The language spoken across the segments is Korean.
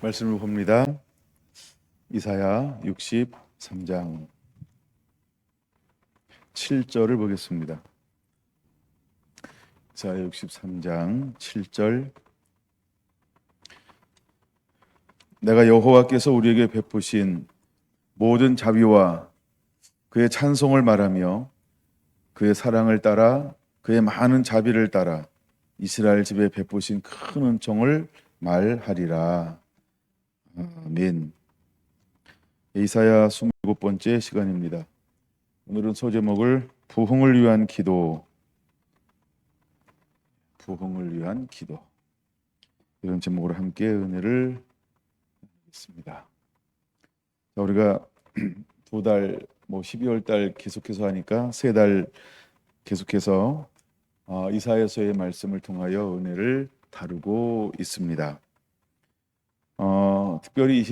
말씀을 봅니다. 이사야 63장 7절을 보겠습니다. 이사야 63장 7절. 내가 여호와께서 우리에게 베푸신 모든 자비와 그의 찬송을 말하며 그의 사랑을 따라 그의 많은 자비를 따라 이스라엘 집에 베푸신 큰 은총을 말하리라. 아멘. 이사야 27번째 시간입니다. 오늘은 소제목을 부흥을 위한 기도, 부흥을 위한 기도, 이런 제목으로 함께 은혜를 있습니다. 자, 우리가 두 달, 12월 달 계속해서 하니까 세 달 계속해서 이사야서의 말씀을 통하여 은혜를 다루고 있습니다. 특별히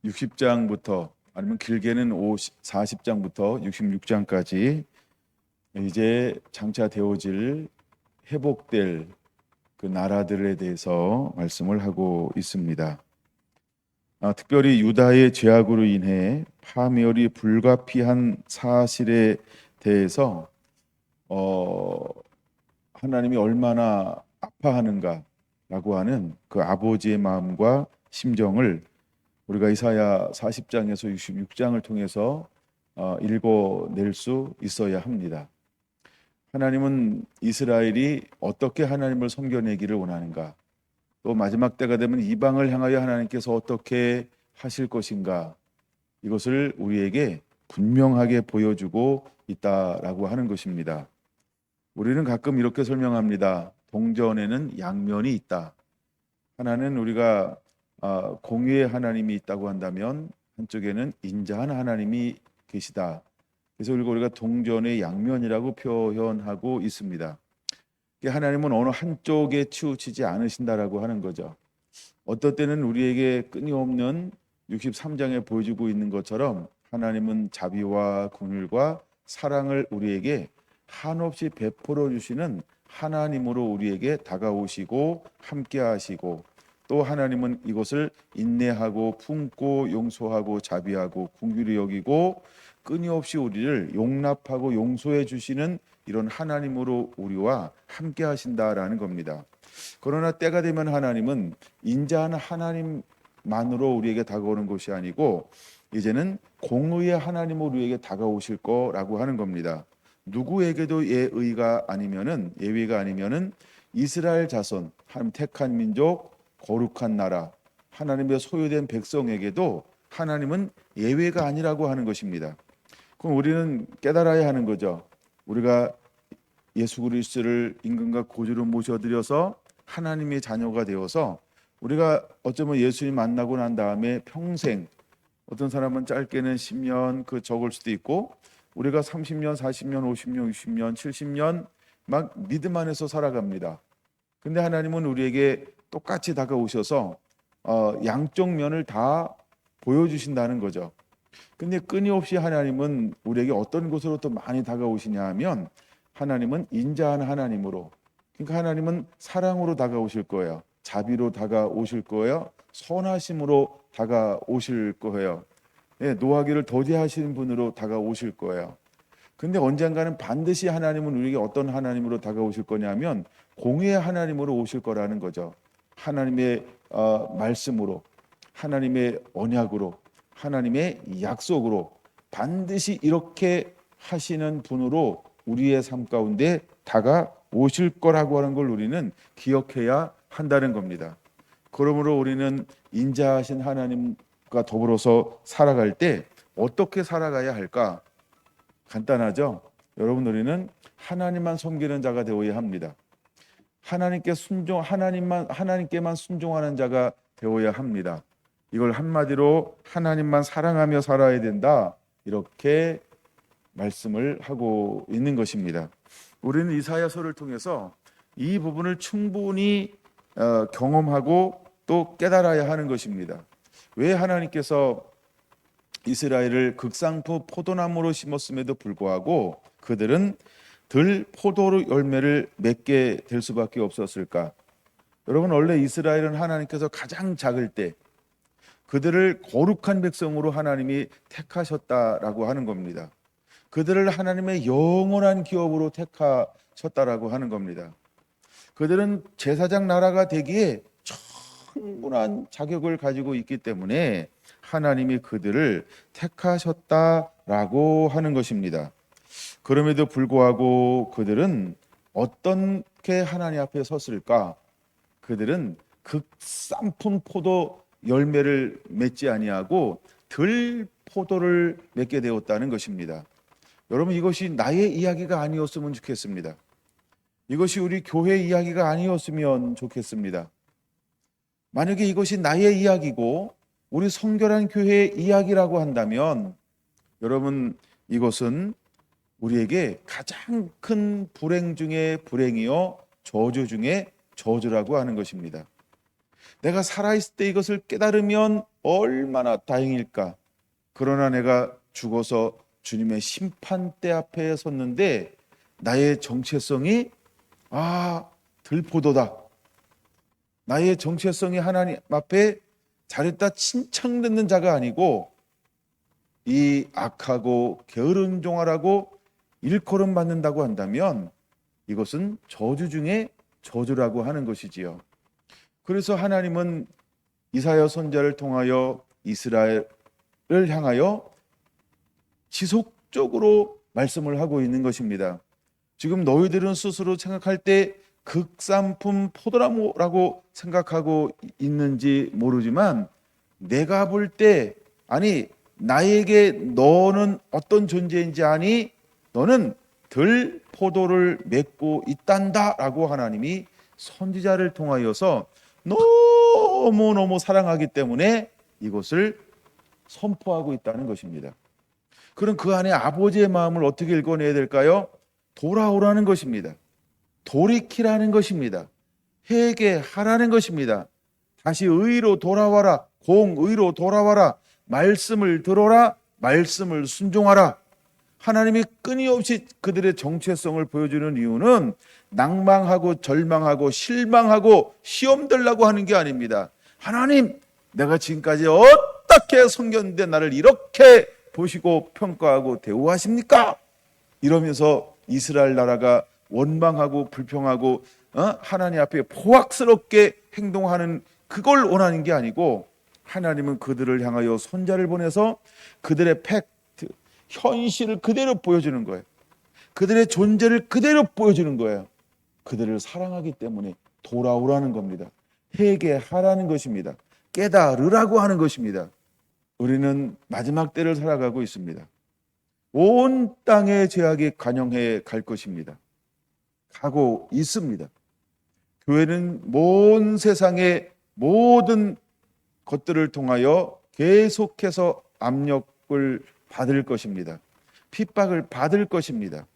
60장부터 아니면 길게는 40장부터 66장까지 이제 장차 되어질 회복될 그 나라들에 대해서 말씀을 하고 있습니다. 특별히 유다의 죄악으로 인해 파멸이 불가피한 사실에 대해서 하나님이 얼마나 아파하는가라고 하는 그 아버지의 마음과 심정을 우리가 이사야 40장에서 66장을 통해서 읽어낼 수 있어야 합니다. 하나님은 이스라엘이 어떻게 하나님을 섬겨내기를 원하는가, 또 마지막 때가 되면 이방을 향하여 하나님께서 어떻게 하실 것인가, 이것을 우리에게 분명하게 보여주고 있다라고 하는 것입니다. 우리는 가끔 이렇게 설명합니다. 동전에는 양면이 있다. 하나는 우리가 공의의 하나님이 있다고 한다면 한쪽에는 인자한 하나님이 계시다. 그래서 우리가 동전의 양면이라고 표현하고 있습니다. 하나님은 어느 한쪽에 치우치지 않으신다라고 하는 거죠. 어떨 때는 우리에게 끊임없는 63장에 보여주고 있는 것처럼 하나님은 자비와 긍휼과 사랑을 우리에게 한없이 베풀어 주시는 하나님으로 우리에게 다가오시고 함께 하시고, 또 하나님은 이것을 인내하고 품고 용서하고 자비하고 긍휼히 여기고 끊임없이 우리를 용납하고 용서해 주시는 이런 하나님으로 우리와 함께 하신다라는 겁니다. 그러나 때가 되면 하나님은 인자한 하나님만으로 우리에게 다가오는 것이 아니고 이제는 공의의 하나님으로 우리에게 다가오실 거라고 하는 겁니다. 누구에게도 예외가 아니면은 이스라엘 자손, 하나님 택한 민족, 거룩한 나라, 하나님의 소유된 백성에게도 하나님은 예외가 아니라고 하는 것입니다. 그럼 우리는 깨달아야 하는 거죠. 우리가 예수 그리스도를 임금과 구주로 모셔드려서 하나님의 자녀가 되어서 우리가 어쩌면 예수님 만나고 난 다음에 평생, 어떤 사람은 짧게는 10년 그 적을 수도 있고, 우리가 30년, 40년, 50년, 60년, 70년 막 믿음 안에서 살아갑니다. 근데 하나님은 우리에게 똑같이 다가오셔서 양쪽 면을 다 보여주신다는 거죠. 근데 끊임없이 하나님은 우리에게 어떤 곳으로 또 많이 다가오시냐 하면 하나님은 인자한 하나님으로, 그러니까 하나님은 사랑으로 다가오실 거예요. 자비로 다가오실 거예요. 선하심으로 다가오실 거예요. 노하기를 더디하시는 분으로 다가오실 거예요. 근데 언젠가는 반드시 하나님은 우리에게 어떤 하나님으로 다가오실 거냐면 공의의 하나님으로 오실 거라는 거죠. 하나님의 말씀으로, 하나님의 언약으로, 하나님의 약속으로 반드시 이렇게 하시는 분으로 우리의 삶 가운데 다가오실 거라고 하는 걸 우리는 기억해야 한다는 겁니다. 그러므로 우리는 인자하신 하나님과 더불어서 살아갈 때 어떻게 살아가야 할까? 간단하죠? 여러분, 우리는 하나님만 섬기는 자가 되어야 합니다. 하나님께만 순종하는 자가 되어야 합니다. 이걸 한마디로 하나님만 사랑하며 살아야 된다, 이렇게 말씀을 하고 있는 것입니다. 우리는 이사야서를 통해서 이 부분을 충분히 경험하고 또 깨달아야 하는 것입니다. 왜 하나님께서 이스라엘을 극상품 포도나무로 심었음에도 불구하고 그들은 들 포도로 열매를 맺게 될 수밖에 없었을까? 여러분, 원래 이스라엘은 하나님께서 가장 작을 때, 그들을 거룩한 백성으로 하나님이 택하셨다라고 하는 겁니다. 그들을 하나님의 영원한 기업으로 택하셨다라고 하는 겁니다. 그들은 제사장 나라가 되기에 충분한 자격을 가지고 있기 때문에 하나님이 그들을 택하셨다라고 하는 것입니다. 그럼에도 불구하고 그들은 어떻게 하나님 앞에 섰을까? 그들은 극산품 포도 열매를 맺지 아니하고 들 포도를 맺게 되었다는 것입니다. 여러분, 이것이 나의 이야기가 아니었으면 좋겠습니다. 이것이 우리 교회 이야기가 아니었으면 좋겠습니다. 만약에 이것이 나의 이야기고 우리 성결한 교회의 이야기라고 한다면 여러분, 이것은 우리에게 가장 큰 불행 중에 불행이요 저주 중에 저주라고 하는 것입니다. 내가 살아있을 때 이것을 깨달으면 얼마나 다행일까. 그러나 내가 죽어서 주님의 심판대 앞에 섰는데 나의 정체성이 들포도다. 나의 정체성이 하나님 앞에 잘했다 칭찬 듣는 자가 아니고 이 악하고 게으른 종아라고 일컬음 받는다고 한다면 이것은 저주 중에 저주라고 하는 것이지요. 그래서 하나님은 이사야 선지자를 통하여 이스라엘을 향하여 지속적으로 말씀을 하고 있는 것입니다. 지금 너희들은 스스로 생각할 때 극산품 포도나무라고 생각하고 있는지 모르지만 내가 볼 때 나에게 너는 어떤 존재인지 아니? 너는 들 포도를 맺고 있단다 라고 하나님이 선지자를 통하여서 너무너무 사랑하기 때문에 이것을 선포하고 있다는 것입니다. 그럼 그 안에 아버지의 마음을 어떻게 읽어내야 될까요? 돌아오라는 것입니다. 돌이키라는 것입니다. 회개하라는 것입니다. 다시 의로 돌아와라. 공의로 돌아와라. 말씀을 들어라. 말씀을 순종하라. 하나님이 끊임없이 그들의 정체성을 보여주는 이유는 낭망하고 절망하고 실망하고 시험 들라고 하는 게 아닙니다. 하나님, 내가 지금까지 어떻게 섬겼는데 나를 이렇게 보시고 평가하고 대우하십니까? 이러면서 이스라엘 나라가 원망하고 불평하고 하나님 앞에 포악스럽게 행동하는 그걸 원하는 게 아니고 하나님은 그들을 향하여 손자를 보내서 그들의 팩트, 현실을 그대로 보여주는 거예요. 그들의 존재를 그대로 보여주는 거예요. 그들을 사랑하기 때문에 돌아오라는 겁니다. 회개하라는 것입니다. 깨달으라고 하는 것입니다. 우리는 마지막 때를 살아가고 있습니다. 온 땅의 죄악이 관영해 갈 것입니다. 가고 있습니다. 교회는 온 세상의 모든 것들을 통하여 계속해서 압력을 받을 것입니다. 핍박을 받을 것입니다.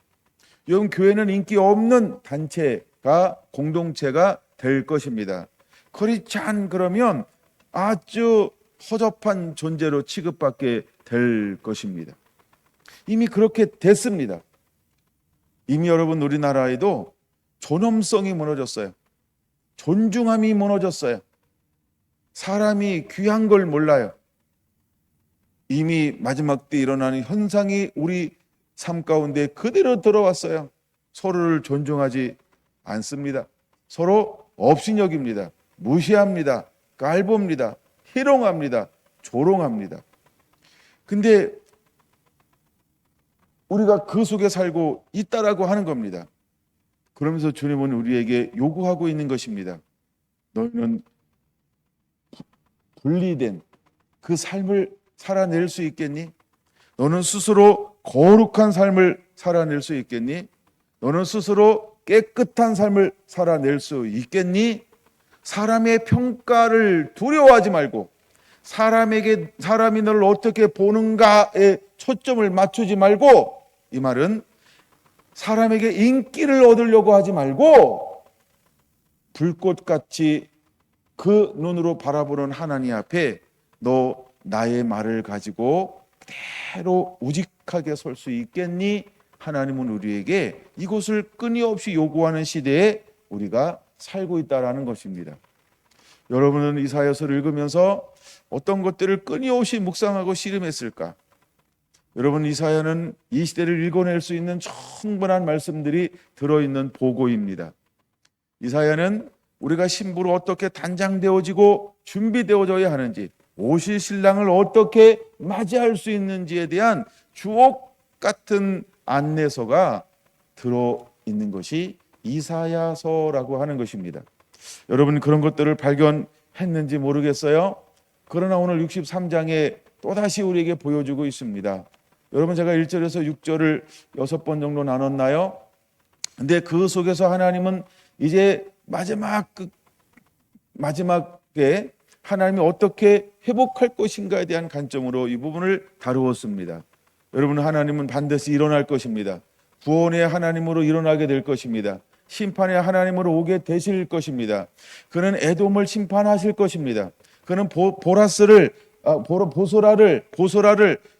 여러분, 교회는 인기 없는 단체가 공동체가 될 것입니다. 그렇지 않 그러면 아주 허접한 존재로 취급받게 될 것입니다. 이미 그렇게 됐습니다. 이미 여러분, 우리나라에도 존엄성이 무너졌어요. 존중함이 무너졌어요. 사람이 귀한 걸 몰라요. 이미 마지막 때 일어나는 현상이 우리 삶 가운데 그대로 들어왔어요. 서로를 존중하지 않습니다. 서로 업신여깁니다. 무시합니다. 깔봅니다. 희롱합니다. 조롱합니다. 근데 우리가 그 속에 살고 있다라고 하는 겁니다. 그러면서 주님은 우리에게 요구하고 있는 것입니다. 너희는 분리된 그 삶을 살아낼 수 있겠니? 너는 스스로 거룩한 삶을 살아낼 수 있겠니? 너는 스스로 깨끗한 삶을 살아낼 수 있겠니? 사람의 평가를 두려워하지 말고 사람이 너를 어떻게 보는가에 초점을 맞추지 말고, 이 말은 사람에게 인기를 얻으려고 하지 말고 불꽃같이 그 눈으로 바라보는 하나님 앞에 너 나의 말을 가지고 그대로 우직하게 설 수 있겠니? 하나님은 우리에게 이것을 끊임없이 요구하는 시대에 우리가 살고 있다라는 것입니다. 여러분은 이사야서를 읽으면서 어떤 것들을 끊임없이 묵상하고 씨름했을까? 여러분, 이사야는 이 시대를 읽어낼 수 있는 충분한 말씀들이 들어있는 보고입니다. 이사야는 우리가 신부로 어떻게 단장되어지고 준비되어져야 하는지, 오실 신랑을 어떻게 맞이할 수 있는지에 대한 주옥 같은 안내서가 들어있는 것이 이사야서라고 하는 것입니다. 여러분, 그런 것들을 발견했는지 모르겠어요. 그러나 오늘 63장에 또다시 우리에게 보여주고 있습니다. 여러분, 제가 1절에서 6절을 6번 정도 나눴나요? 근데 그 속에서 하나님은 이제 마지막에 하나님이 어떻게 회복할 것인가에 대한 관점으로 이 부분을 다루었습니다. 여러분, 하나님은 반드시 일어날 것입니다. 구원의 하나님으로 일어나게 될 것입니다. 심판의 하나님으로 오게 되실 것입니다. 그는 에돔을 심판하실 것입니다. 그는 보소라를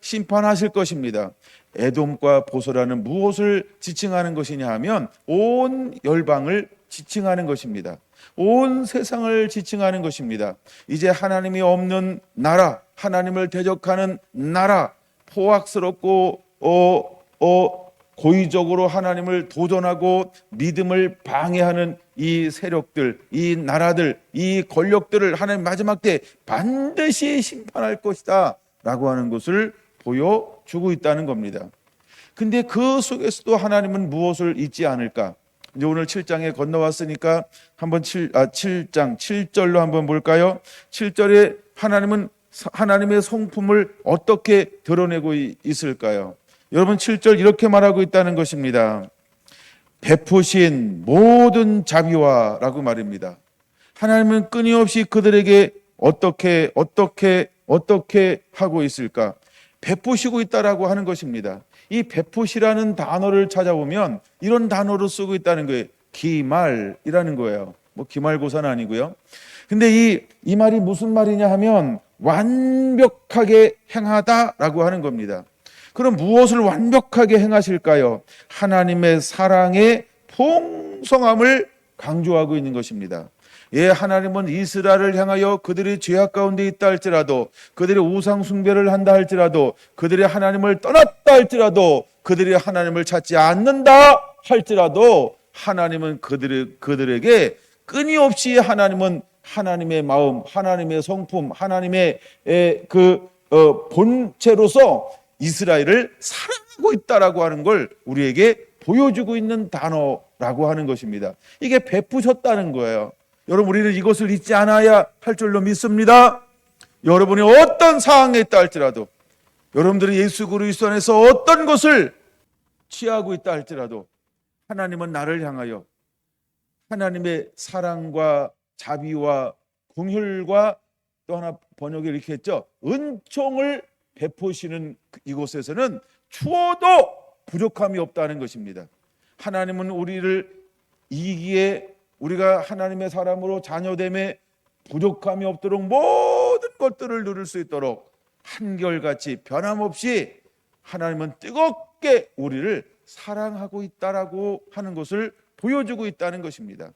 심판하실 것입니다. 에돔과 보소라는 무엇을 지칭하는 것이냐 하면 온 열방을 지칭하는 것입니다. 온 세상을 지칭하는 것입니다. 이제 하나님이 없는 나라, 하나님을 대적하는 나라, 포악스럽고 고의적으로 하나님을 도전하고 믿음을 방해하는 이 세력들, 이 나라들, 이 권력들을 하나님 마지막 때 반드시 심판할 것이다 라고 하는 것을 보여주고 있다는 겁니다. 근데 그 속에서도 하나님은 무엇을 잊지 않을까? 이제 오늘 7장에 건너왔으니까 한번 7장 7절로 한번 볼까요? 7절에 하나님은 하나님의 성품을 어떻게 드러내고 있을까요? 여러분, 7절 이렇게 말하고 있다는 것입니다. 베푸신 모든 자비와 라고 말입니다. 하나님은 끊임없이 그들에게 어떻게 하고 있을까? 베푸시고 있다라고 하는 것입니다. 이 베푸시라는 단어를 찾아보면 이런 단어로 쓰고 있다는 거예요. 기말이라는 거예요. 뭐 기말고사는 아니고요. 근데 이 말이 무슨 말이냐 하면 완벽하게 행하다라고 하는 겁니다. 그럼 무엇을 완벽하게 행하실까요? 하나님의 사랑의 풍성함을 강조하고 있는 것입니다. 예, 하나님은 이스라엘을 향하여 그들이 죄악 가운데 있다 할지라도, 그들이 우상 숭배를 한다 할지라도, 그들이 하나님을 떠났다 할지라도, 그들이 하나님을 찾지 않는다 할지라도 하나님은 그들에게 끊임없이 하나님은 하나님의 마음, 하나님의 성품, 하나님의 본체로서 이스라엘을 사랑하고 있다라고 하는 걸 우리에게 보여주고 있는 단어라고 하는 것입니다. 이게 베푸셨다는 거예요. 여러분, 우리는 이것을 잊지 않아야 할 줄로 믿습니다. 여러분이 어떤 상황에 있다 할지라도, 여러분들이 예수 그리스도 안에서 어떤 것을 취하고 있다 할지라도 하나님은 나를 향하여 하나님의 사랑과 자비와 긍휼과 또 하나 번역에 이렇게 했죠. 은총을 베푸시는 이곳에서는 추워도 부족함이 없다는 것입니다. 하나님은 우리를 이기에 우리가 하나님의 사람으로 자녀됨에 부족함이 없도록 모든 것들을 누릴 수 있도록 한결같이 변함없이 하나님은 뜨겁게 우리를 사랑하고 있다라고 하는 것을 보여주고 있다는 것입니다.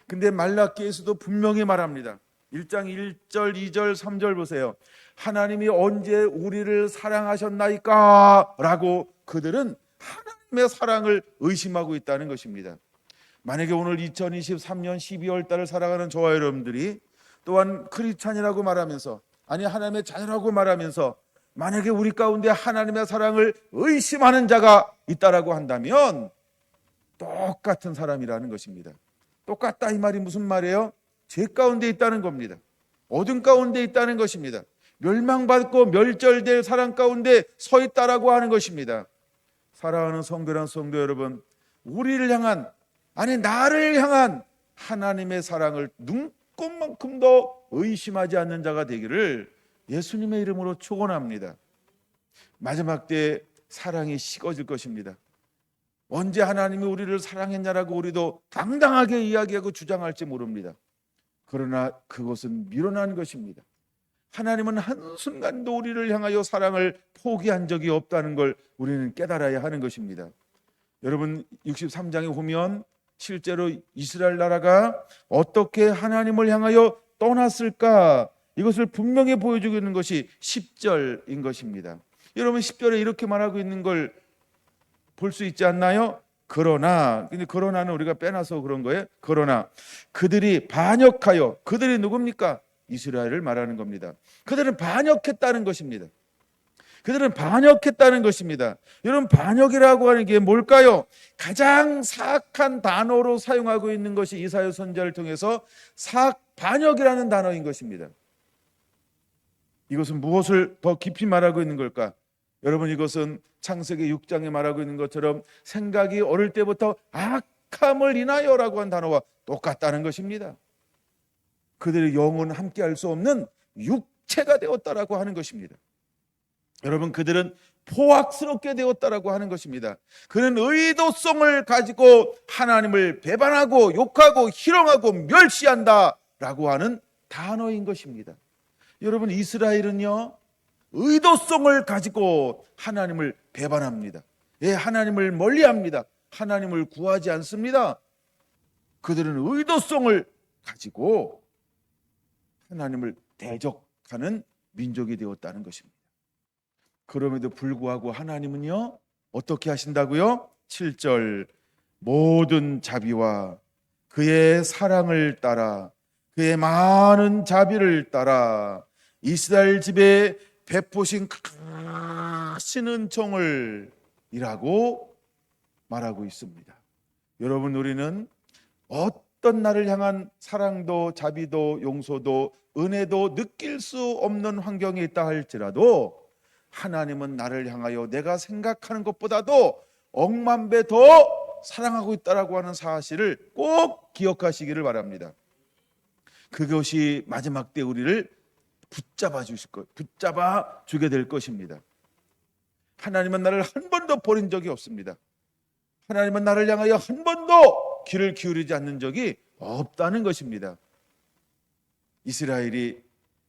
근데 말라기에서도 분명히 말합니다. 1장 1절, 2절, 3절 보세요. 하나님이 언제 우리를 사랑하셨나이까? 라고 그들은 하나님의 사랑을 의심하고 있다는 것입니다. 만약에 오늘 2023년 12월 달을 살아가는 저와 여러분들이 또한 크리스찬이라고 말하면서, 아니 하나님의 자녀라고 말하면서 만약에 우리 가운데 하나님의 사랑을 의심하는 자가 있다라고 한다면 똑같은 사람이라는 것입니다. 똑같다 이 말이 무슨 말이에요? 죄 가운데 있다는 겁니다. 어둠 가운데 있다는 것입니다. 멸망받고 멸절될 사랑 가운데 서 있다라고 하는 것입니다. 사랑하는 성도란 성도 여러분, 우리를 향한, 아니 나를 향한 하나님의 사랑을 눈꼽만큼도 의심하지 않는 자가 되기를 예수님의 이름으로 축원합니다. 마지막 때 사랑이 식어질 것입니다. 언제 하나님이 우리를 사랑했냐라고 우리도 당당하게 이야기하고 주장할지 모릅니다. 그러나 그것은 미련한 것입니다. 하나님은 한순간도 우리를 향하여 사랑을 포기한 적이 없다는 걸 우리는 깨달아야 하는 것입니다. 여러분, 63장에 보면 실제로 이스라엘 나라가 어떻게 하나님을 향하여 떠났을까? 이것을 분명히 보여주고 있는 것이 10절인 것입니다. 여러분 10절에 이렇게 말하고 있는 걸 볼 수 있지 않나요? 근데 그러나는 우리가 빼놔서 그런 거예요. 그러나 그들이 반역하여, 그들이 누굽니까? 이스라엘을 말하는 겁니다. 그들은 반역했다는 것입니다. 그들은 반역했다는 것입니다. 여러분, 반역이라고 하는 게 뭘까요? 가장 사악한 단어로 사용하고 있는 것이 이사야 선지자를 통해서 반역이라는 단어인 것입니다. 이것은 무엇을 더 깊이 말하고 있는 걸까? 여러분, 이것은 창세기 6장에 말하고 있는 것처럼 생각이 어릴 때부터 악함을 인하여라고 한 단어와 똑같다는 것입니다. 그들의 영은 함께할 수 없는 육체가 되었다라고 하는 것입니다. 여러분, 그들은 포악스럽게 되었다라고 하는 것입니다. 그는 의도성을 가지고 하나님을 배반하고 욕하고 희롱하고 멸시한다라고 하는 단어인 것입니다. 여러분, 이스라엘은요, 의도성을 가지고 하나님을 배반합니다. 하나님을 멀리합니다. 하나님을 구하지 않습니다. 그들은 의도성을 가지고 하나님을 대적하는 민족이 되었다는 것입니다. 그럼에도 불구하고 하나님은요, 어떻게 하신다고요? 7절, 모든 자비와 그의 사랑을 따라, 그의 많은 자비를 따라 이스라엘 집에 베푸신 크신 은총을 이라고 말하고 있습니다. 여러분, 우리는 어떤 나를 향한 사랑도 자비도 용서도 은혜도 느낄 수 없는 환경에 있다 할지라도 하나님은 나를 향하여 내가 생각하는 것보다도 억만 배 더 사랑하고 있다라고 하는 사실을 꼭 기억하시기를 바랍니다. 그것이 마지막 때 우리를 붙잡아 주게 될 것입니다. 하나님은 나를 한 번도 버린 적이 없습니다. 하나님은 나를 향하여 한 번도 귀를 기울이지 않는 적이 없다는 것입니다. 이스라엘이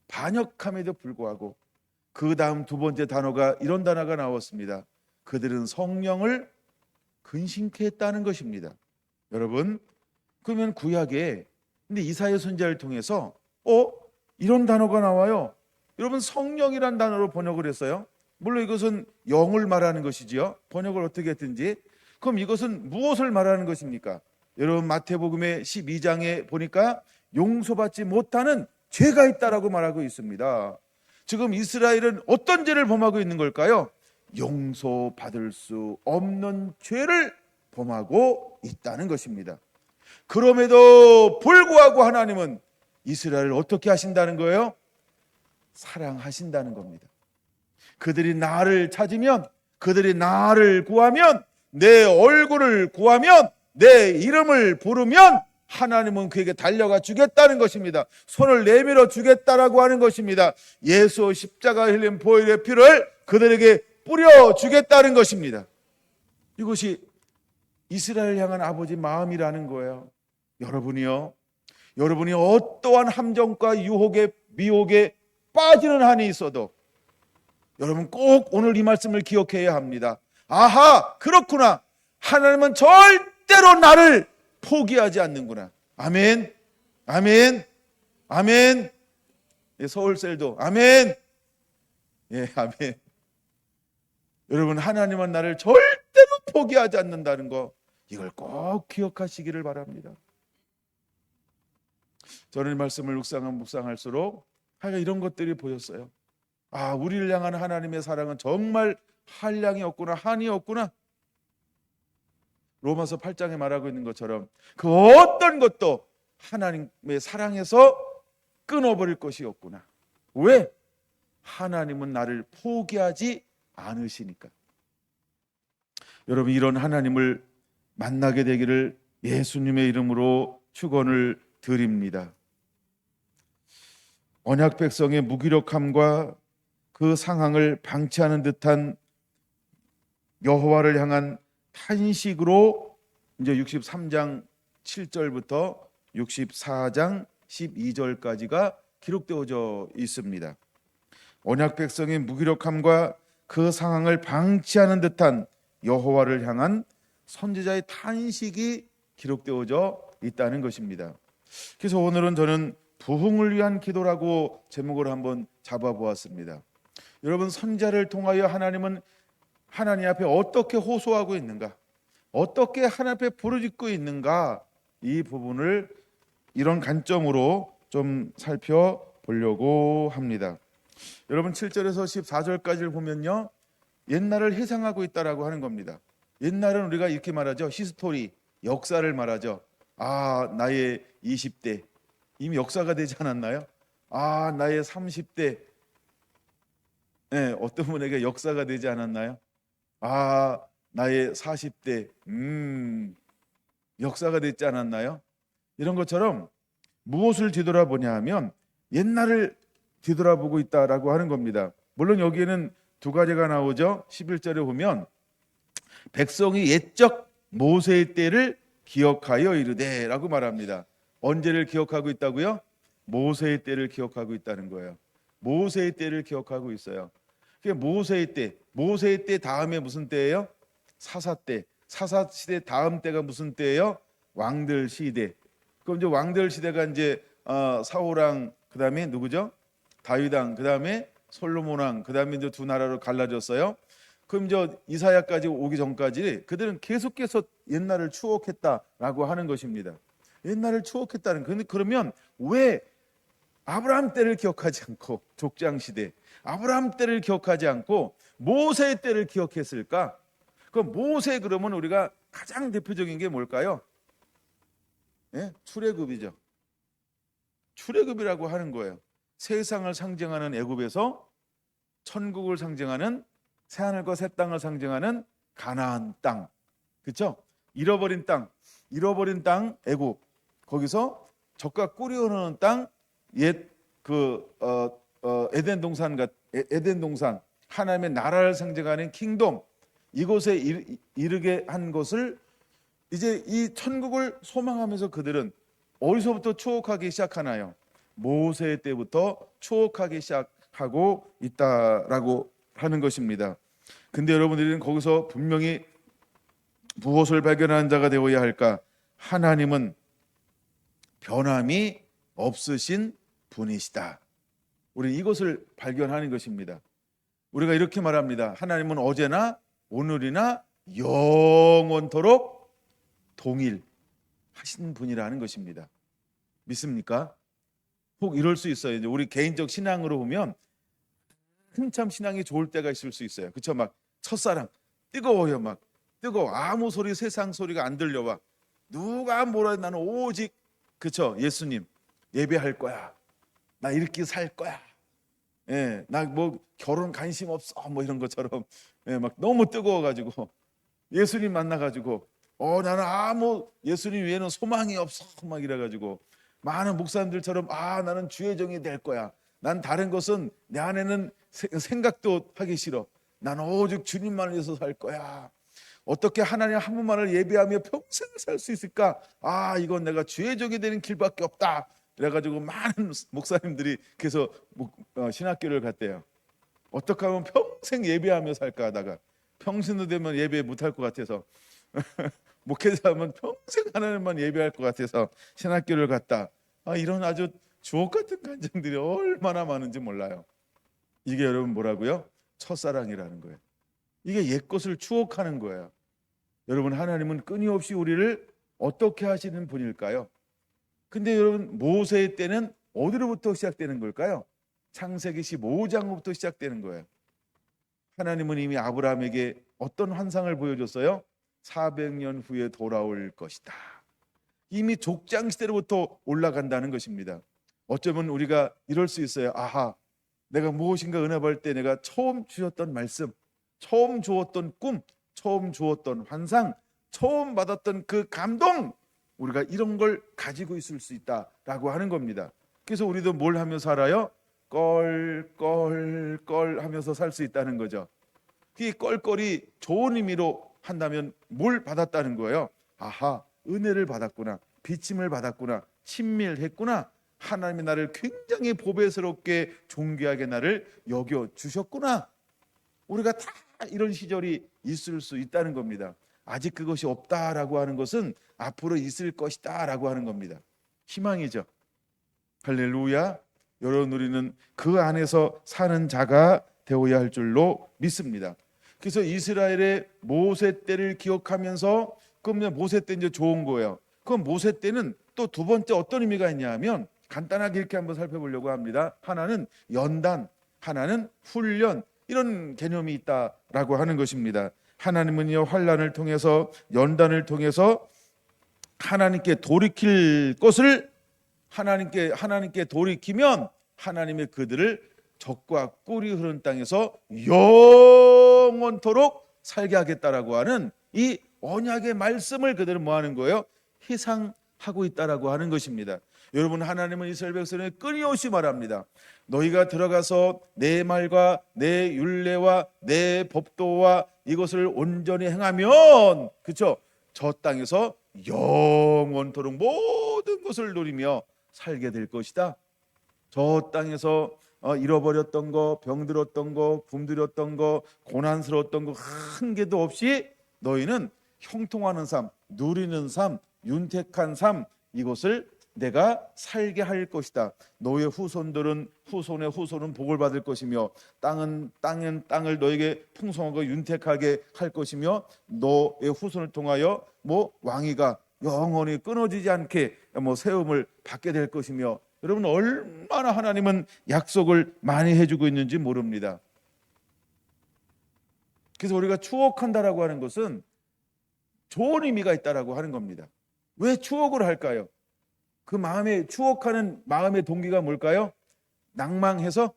반역함에도 불구하고 그 다음 두 번째 단어가 이런 단어가 나왔습니다. 그들은 성령을 근심케 했다는 것입니다. 여러분, 그러면 구약에 근데 이사야 선지자를 통해서 이런 단어가 나와요. 여러분, 성령이란 단어로 번역을 했어요. 물론 이것은 영을 말하는 것이지요. 번역을 어떻게 했든지. 그럼 이것은 무엇을 말하는 것입니까? 여러분, 마태복음의 12장에 보니까 용서받지 못하는 죄가 있다라고 말하고 있습니다. 지금 이스라엘은 어떤 죄를 범하고 있는 걸까요? 용서받을 수 없는 죄를 범하고 있다는 것입니다. 그럼에도 불구하고 하나님은 이스라엘을 어떻게 하신다는 거예요? 사랑하신다는 겁니다. 그들이 나를 찾으면, 그들이 나를 구하면, 내 얼굴을 구하면, 내 이름을 부르면 하나님은 그에게 달려가 주겠다는 것입니다. 손을 내밀어 주겠다라고 하는 것입니다. 예수 십자가 흘린 보혈의 피를 그들에게 뿌려 주겠다는 것입니다. 이것이 이스라엘 향한 아버지 마음이라는 거예요. 여러분이 어떠한 함정과 유혹에 미혹에 빠지는 한이 있어도 여러분 꼭 오늘 이 말씀을 기억해야 합니다. 아하, 그렇구나. 하나님은 절대로 나를 포기하지 않는구나. 아멘, 아멘, 아멘. 서울셀도 아멘. 아멘. 여러분, 하나님은 나를 절대로 포기하지 않는다는 거, 이걸 꼭 기억하시기를 바랍니다. 저는 이 말씀을 묵상할수록 이런 것들이 보였어요. 우리를 향한 하나님의 사랑은 정말 한량이 없구나, 한이 없구나. 로마서 8장에 말하고 있는 것처럼 그 어떤 것도 하나님의 사랑에서 끊어버릴 것이 없구나. 왜? 하나님은 나를 포기하지 않으시니까. 여러분, 이런 하나님을 만나게 되기를 예수님의 이름으로 축원을 드립니다. 언약 백성의 무기력함과 그 상황을 방치하는 듯한 여호와를 향한 탄식으로 이제 63장 7절부터 64장 12절까지가 기록되어져 있습니다. 언약 백성의 무기력함과 그 상황을 방치하는 듯한 여호와를 향한 선지자의 탄식이 기록되어져 있다는 것입니다. 그래서 오늘은 저는 부흥을 위한 기도라고 제목을 한번 잡아보았습니다. 여러분, 선자를 통하여 하나님은 하나님 앞에 어떻게 호소하고 있는가, 어떻게 하나님 앞에 부르짖고 있는가, 이 부분을 이런 관점으로 좀 살펴보려고 합니다. 여러분, 7절에서 14절까지를 보면요, 옛날을 회상하고 있다라고 하는 겁니다. 옛날은 우리가 이렇게 말하죠. 히스토리, 역사를 말하죠. 나의 20대 이미 역사가 되지 않았나요? 나의 30대, 어떤 분에게 역사가 되지 않았나요? 나의 40대 역사가 되지 않았나요? 이런 것처럼 무엇을 뒤돌아보냐 하면 옛날을 뒤돌아보고 있다라고 하는 겁니다. 물론 여기에는 두 가지가 나오죠. 11절에 보면 백성이 옛적 모세의 때를 기억하여 이르되 라고 말합니다. 언제를 기억하고 있다고요? 모세의 때를 기억하고 있다는 거예요. 모세의 때를 기억하고 있어요. 모세의 때 다음에 무슨 때예요? 사사 때. 사사 시대 다음 때가 무슨 때예요? 왕들 시대. 그럼 이제 왕들 시대가 이제 사울왕, 그다음에 누구죠? 다윗왕, 그다음에 솔로몬왕, 그다음에 이제 두 나라로 갈라졌어요. 그럼 이제 이사야까지 오기 전까지 그들은 계속해서 옛날을 추억했다라고 하는 것입니다. 옛날을 추억했다는. 근데 그러면 왜 아브라함 때를 기억하지 않고 족장 시대, 아브라함 때를 기억하지 않고 모세 때를 기억했을까? 그 모세 그러면 우리가 가장 대표적인 게 뭘까요? 출애굽이죠. 출애굽이라고 하는 거예요. 세상을 상징하는 애굽에서 천국을 상징하는 새하늘과 새 땅을 상징하는 가나안 땅, 그렇죠? 잃어버린 땅 애굽. 거기서 젖과 꿀이 흐르는 땅, 옛 에덴 동산 하나님의 나라를 상징하는 킹덤, 이곳에 이르게 한 것을 이제 이 천국을 소망하면서 그들은 어디서부터 추억하기 시작하나요? 모세 때부터 추억하기 시작하고 있다라고 하는 것입니다. 근데 여러분들은 거기서 분명히 무엇을 발견하는 자가 되어야 할까? 하나님은 변함이 없으신 분이시다. 우리 이것을 발견하는 것입니다. 우리가 이렇게 말합니다. 하나님은 어제나 오늘이나 영원토록 동일하신 분이라는 것입니다. 믿습니까? 혹 이럴 수 있어요. 이제 우리 개인적 신앙으로 보면 한참 신앙이 좋을 때가 있을 수 있어요. 그렇죠? 막 첫사랑 뜨거워요. 막 뜨거워. 아무 소리, 세상 소리가 안 들려와. 누가 뭐라 해도 나는 오직, 그렇죠? 예수님 예배할 거야. 나 이렇게 살 거야. 나 뭐 결혼 관심 없어. 뭐 이런 것처럼 막 너무 뜨거워가지고 예수님 만나가지고 나는 아무 예수님 외에는 소망이 없어. 막 이래가지고 많은 목사님들처럼 나는 주의 종이 될 거야. 난 다른 것은 내 안에는 생각도 하기 싫어. 난 오직 주님만을 위해서 살 거야. 어떻게 하나님 한 분만을 예배하며 평생을 살 수 있을까? 이건 내가 주의 종이 되는 길밖에 없다. 그래가지고 많은 목사님들이 그래서 신학교를 갔대요. 어떻게 하면 평생 예배하며 살까 하다가 평신도 되면 예배 못할 것 같아서 목회자면 평생 하나님만 예배할 것 같아서 신학교를 갔다. 이런 아주 주옥 같은 간증들이 얼마나 많은지 몰라요. 이게 여러분 뭐라고요? 첫사랑이라는 거예요. 이게 옛것을 추억하는 거예요. 여러분, 하나님은 끊임없이 우리를 어떻게 하시는 분일까요? 근데 여러분, 모세의 때는 어디로부터 시작되는 걸까요? 창세기 15장부터 시작되는 거예요. 하나님은 이미 아브라함에게 어떤 환상을 보여줬어요? 400년 후에 돌아올 것이다. 이미 족장 시대로부터 올라간다는 것입니다. 어쩌면 우리가 이럴 수 있어요. 내가 무엇인가 은혜 받을 때 내가 처음 주셨던 말씀, 처음 주었던 꿈, 처음 주었던 환상, 처음 받았던 그 감동, 우리가 이런 걸 가지고 있을 수 있다라고 하는 겁니다. 그래서 우리도 뭘 하며 살아요? 껄껄껄 하면서 살 수 있다는 거죠. 이 껄껄이 좋은 의미로 한다면 뭘 받았다는 거예요? 은혜를 받았구나, 비침을 받았구나, 친밀했구나, 하나님이 나를 굉장히 보배스럽게 존귀하게 나를 여겨 주셨구나. 우리가 다 이런 시절이 있을 수 있다는 겁니다. 아직 그것이 없다라고 하는 것은 앞으로 있을 것이다 라고 하는 겁니다. 희망이죠. 할렐루야. 여러분, 우리는 그 안에서 사는 자가 되어야 할 줄로 믿습니다. 그래서 이스라엘의 모세 때를 기억하면서, 그러면 모세 때 이제 좋은 거예요. 그럼 모세 때는 또 두 번째 어떤 의미가 있냐면, 간단하게 이렇게 한번 살펴보려고 합니다. 하나는 연단, 하나는 훈련, 이런 개념이 있다라고 하는 것입니다. 하나님은요, 환난을 통해서, 연단을 통해서 하나님께 돌이킬 것을, 하나님께 돌이키면 하나님의 그들을 적과 꿀이 흐르는 땅에서 영원토록 살게 하겠다라고 하는 이 언약의 말씀을 그들은 뭐 하는 거예요? 희상하고 있다라고 하는 것입니다. 여러분, 하나님은 이스라엘 백성에게 끊임없이 말합니다. 너희가 들어가서 내 말과 내 율례와 내 법도와 이것을 온전히 행하면, 그렇죠? 저 땅에서 영원토록 모든 것을 누리며 살게 될 것이다. 저 땅에서 잃어버렸던 거, 병들었던 거, 굶주렸던 거, 고난스러웠던 거 한 개도 없이 너희는 형통하는 삶, 누리는 삶, 윤택한 삶, 이것을 내가 살게 할 것이다. 너의 후손들은, 후손의 후손은 복을 받을 것이며, 땅을 너에게 풍성하고 윤택하게 할 것이며, 너의 후손을 통하여 왕위가 영원히 끊어지지 않게 세움을 받게 될 것이며. 여러분, 얼마나 하나님은 약속을 많이 해주고 있는지 모릅니다. 그래서 우리가 추억한다라고 하는 것은 좋은 의미가 있다라고 하는 겁니다. 왜 추억을 할까요? 그 마음에, 추억하는 마음의 동기가 뭘까요? 낭망해서,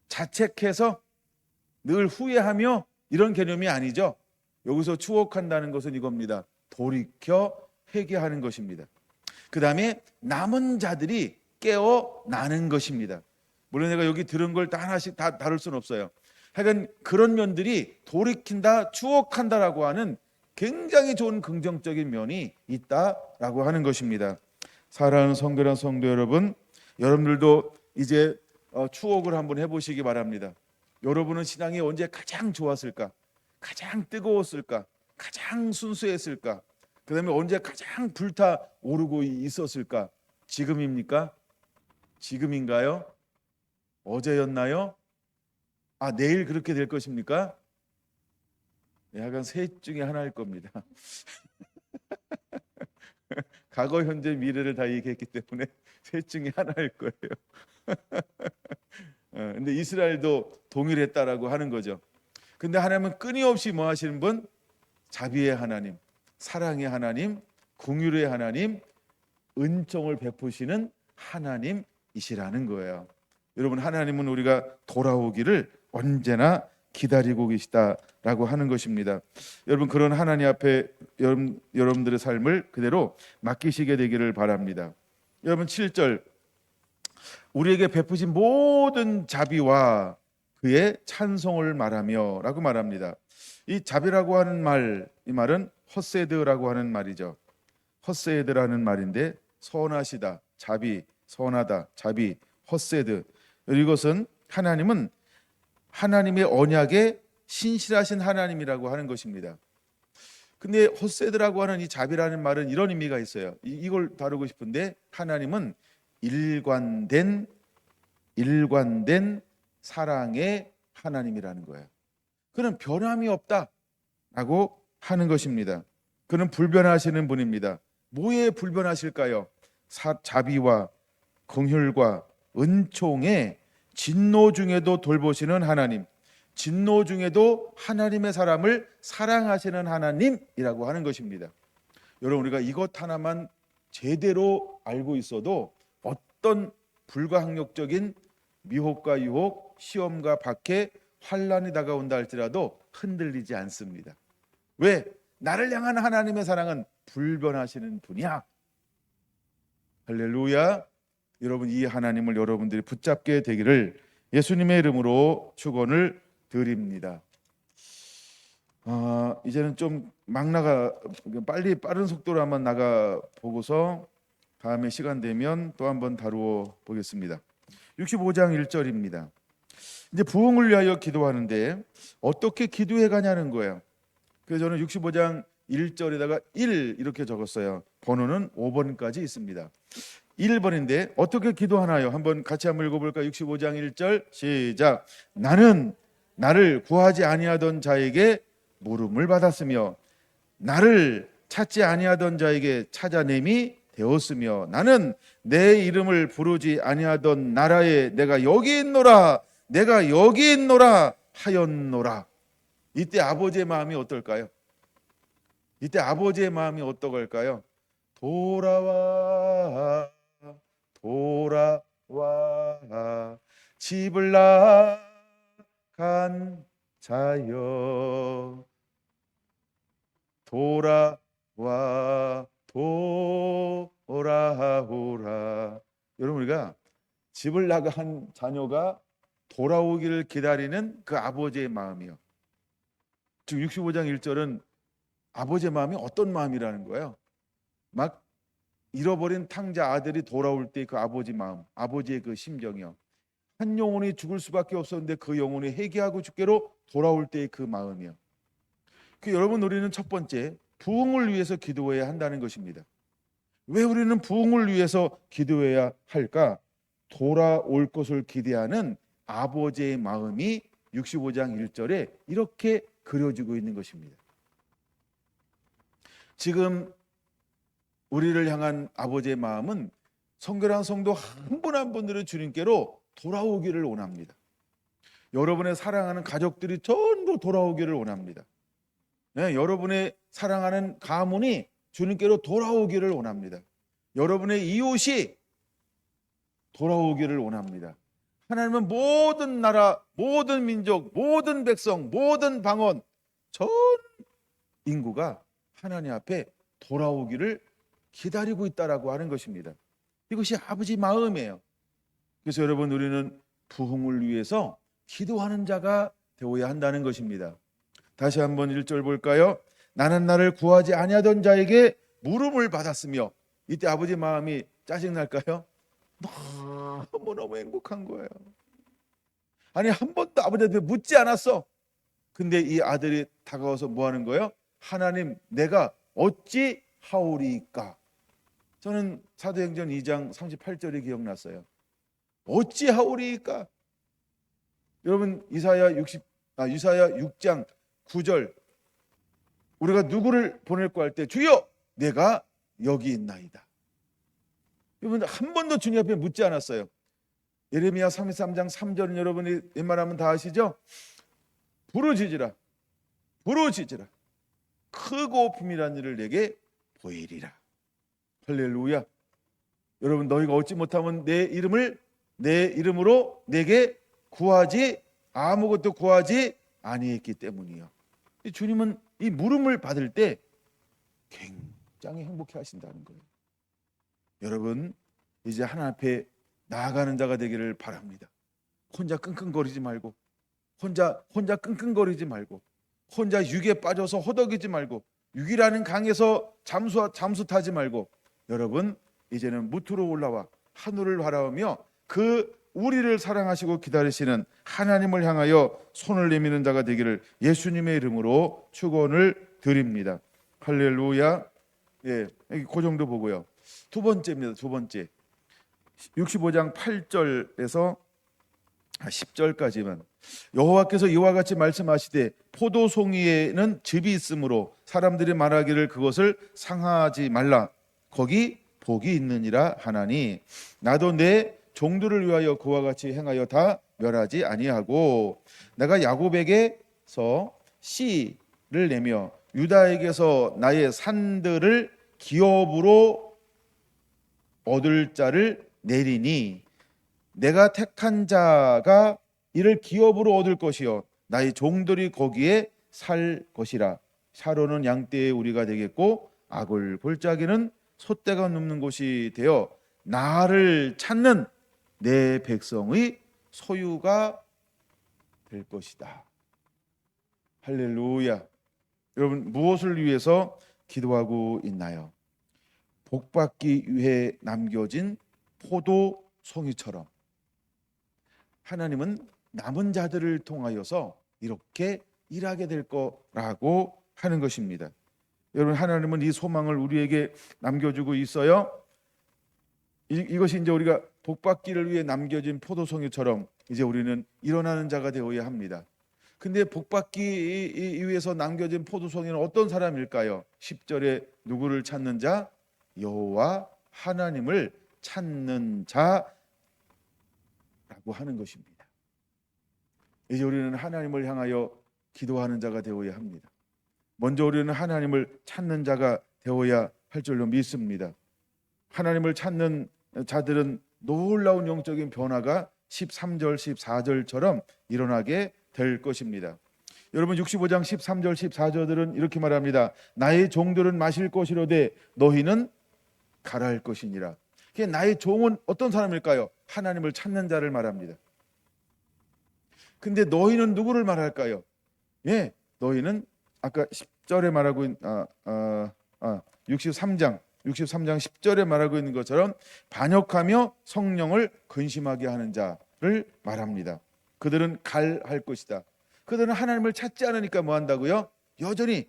자책해서, 늘 후회하며, 이런 개념이 아니죠. 여기서 추억한다는 것은 이겁니다. 돌이켜 회개하는 것입니다. 그 다음에 남은 자들이 깨어나는 것입니다. 물론 내가 여기 들은 걸 다 하나씩 다 다룰 수는 없어요. 하여간 그런 면들이 돌이킨다, 추억한다라고 하는 굉장히 좋은 긍정적인 면이 있다라고 하는 것입니다. 사랑하는 성도란 성도 여러분, 여러분들도 이제 추억을 한번 해보시기 바랍니다. 여러분은 신앙이 언제 가장 좋았을까? 가장 뜨거웠을까? 가장 순수했을까? 그 다음에 언제 가장 불타오르고 있었을까? 지금입니까? 지금인가요? 어제였나요? 내일 그렇게 될 것입니까? 약간 셋 중에 하나일 겁니다. 과거, 현재, 미래를 다 얘기했기 때문에 셋 중에 하나일 거예요. 근데 이스라엘도 동일했다라고 하는 거죠. 근데 하나님은 끊임없이 뭐 하시는 분? 자비의 하나님, 사랑의 하나님, 긍휼의 하나님, 은총을 베푸시는 하나님이시라는 거예요. 여러분, 하나님은 우리가 돌아오기를 언제나 기다리고 계시다라고 하는 것입니다. 여러분, 그런 하나님 앞에 여러분들의 삶을 그대로 맡기시게 되기를 바랍니다. 여러분, 7절, 우리에게 베푸신 모든 자비와 그의 찬송을 말하며 라고 말합니다. 이 자비라고 하는 말, 이 말은 허세드라고 하는 말이죠. 허세드라는 말인데, 선하시다, 자비, 선하다, 자비, 허세드. 이것은 하나님은 하나님의 언약에 신실하신 하나님이라고 하는 것입니다. 근데 허세드라고 하는 이 자비라는 말은 이런 의미가 있어요. 이걸 다루고 싶은데, 하나님은 일관된 사랑의 하나님이라는 거예요. 그는 변함이 없다라고 하는 것입니다. 그는 불변하시는 분입니다. 뭐에 불변하실까요? 자비와 긍휼과 은총에 진노 중에도 돌보시는 하나님, 진노 중에도 하나님의 사람을 사랑하시는 하나님이라고 하는 것입니다. 여러분, 우리가 이것 하나만 제대로 알고 있어도 어떤 불가항력적인 미혹과 유혹, 시험과 박해, 환난이 다가온다 할지라도 흔들리지 않습니다. 왜? 나를 향한 하나님의 사랑은 불변하시는 분이야. 할렐루야. 여러분, 이 하나님을 여러분들이 붙잡게 되기를 예수님의 이름으로 축원을 드립니다. 이제는 좀 막 빠른 속도로 한번 나가 보고서 다음에 시간 되면 또 한번 다루어 보겠습니다. 65장 1절입니다. 이제 부흥을 위하여 기도하는데 어떻게 기도해 가냐는 거예요. 그래서 저는 65장 1절에다가 1 이렇게 적었어요. 번호는 5번까지 있습니다. 1번인데 어떻게 기도하나요? 한번 같이 한번 읽어볼까요? 65장 1절 시작. 나는 나를 구하지 아니하던 자에게 물음을 받았으며 나를 찾지 아니하던 자에게 찾아냄이 되었으며 나는 내 이름을 부르지 아니하던 나라에 내가 여기 있노라 내가 여기 있노라 하였노라. 이때 아버지의 마음이 어떨까요? 이때 아버지의 마음이 어떨까요? 돌아와 돌아와 집을 나간 자여 돌아와 돌아오라. 여러분, 우리가 집을 나간 자녀가 돌아오기를 기다리는 그 아버지의 마음이요. 지금 65장 1절은 아버지의 마음이 어떤 마음이라는 거예요? 막 잃어버린 탕자 아들이 돌아올 때 그 아버지 마음, 아버지의 그 심정이요. 한 영혼이 죽을 수밖에 없었는데 그 영혼이 회개하고 죽게로 돌아올 때의 그 마음이요. 여러분, 우리는 첫 번째 부흥을 위해서 기도해야 한다는 것입니다. 왜 우리는 부흥을 위해서 기도해야 할까? 돌아올 것을 기대하는 아버지의 마음이 65장 1절에 이렇게 그려지고 있는 것입니다. 지금 우리를 향한 아버지의 마음은 성결한 성도 한 분 한 분들의 주님께로 돌아오기를 원합니다. 여러분의 사랑하는 가족들이 전부 돌아오기를 원합니다. 네, 여러분의 사랑하는 가문이 주님께로 돌아오기를 원합니다. 여러분의 이웃이 돌아오기를 원합니다. 하나님은 모든 나라, 모든 민족, 모든 백성, 모든 방언, 전 인구가 하나님 앞에 돌아오기를 기다리고 있다라고 하는 것입니다. 이것이 아버지 마음이에요. 그래서 여러분, 우리는 부흥을 위해서 기도하는 자가 되어야 한다는 것입니다. 다시 한번 1절 볼까요? 나는 나를 구하지 아니하던 자에게 물음을 받았으며. 이때 아버지 마음이 짜증날까요? 너무 행복한 거예요. 아니, 한 번도 아버지 앞에 묻지 않았어. 근데 이 아들이 다가와서 뭐 하는 거예요? 하나님, 내가 어찌 하오리까? 저는 사도행전 2장 38절이 기억났어요. 어찌 하오리까? 여러분, 이사야 6장 9절, 우리가 누구를 보낼까 할 때 주여 내가 여기 있나이다. 여러분, 한 번도 주님 앞에 묻지 않았어요. 예레미야 33장 3절은 여러분이 웬만하면 다 아시죠? 부르짖으라 크고 비밀한 일을 내게 보이리라. 할렐루야. 여러분, 너희가 얻지 못하면 내 이름으로 내게 아무것도 구하지 아니했기 때문이요. 주님은 이 물음을 받을 때 굉장히 행복해 하신다는 거예요. 여러분, 이제 하나님 앞에 나아가는 자가 되기를 바랍니다. 혼자 끙끙거리지 말고, 혼자 끙끙거리지 말고, 혼자 육에 빠져서 허덕이지 말고, 육이라는 강에서 잠수 타지 말고, 여러분, 이제는 무트로 올라와 하늘을 바라보며 그 우리를 사랑하시고 기다리시는 하나님을 향하여 손을 내미는 자가 되기를 예수님의 이름으로 축원을 드립니다. 할렐루야. 예, 그 정도 보고요. 두 번째입니다. 두 번째, 65장 8절에서 10절까지만 여호와께서 이와 같이 말씀하시되 포도송이에는 즙이 있으므로 사람들이 말하기를 그것을 상하지 말라. 거기 복이 있느니라 하나니 나도 내 종들을 위하여 그와 같이 행하여 다 멸하지 아니하고 내가 야곱에게서 씨를 내며 유다에게서 나의 산들을 기업으로 얻을 자를 내리니 내가 택한 자가 이를 기업으로 얻을 것이요 나의 종들이 거기에 살 것이라. 샤론은 양떼의 우리가 되겠고 아굴 골짜기는 소떼가 눕는 곳이 되어 나를 찾는 내 백성의 소유가 될 것이다. 할렐루야. 여러분, 무엇을 위해서 기도하고 있나요? 복받기 위해 남겨진 포도송이처럼 하나님은 남은 자들을 통하여서 이렇게 일하게 될 거라고 하는 것입니다. 여러분, 하나님은 이 소망을 우리에게 남겨주고 있어요. 이것이 이제 우리가 복받기를 위해 남겨진 포도송이처럼 이제 우리는 일어나는 자가 되어야 합니다. 근데 복받기 위해서 남겨진 포도송이는 어떤 사람일까요? 10절에 누구를 찾는 자? 여호와 하나님을 찾는 자라고 하는 것입니다. 이제 우리는 하나님을 향하여 기도하는 자가 되어야 합니다. 먼저 우리는 하나님을 찾는 자가 되어야 할 줄로 믿습니다. 하나님을 찾는 자들은 놀라운 영적인 변화가 13절, 14절처럼 일어나게 될 것입니다. 여러분 65장 13절, 14절들은 이렇게 말합니다. 나의 종들은 마실 것이로되 너희는 가라할 것이니라. 나의 종은 어떤 사람일까요? 하나님을 찾는 자를 말합니다. 근데 너희는 누구를 말할까요? 예, 너희는 아까 10절에 말하고 63장 10절에 말하고 있는 것처럼 반역하며 성령을 근심하게 하는 자를 말합니다. 그들은 갈할 것이다. 그들은 하나님을 찾지 않으니까 뭐 한다고요? 여전히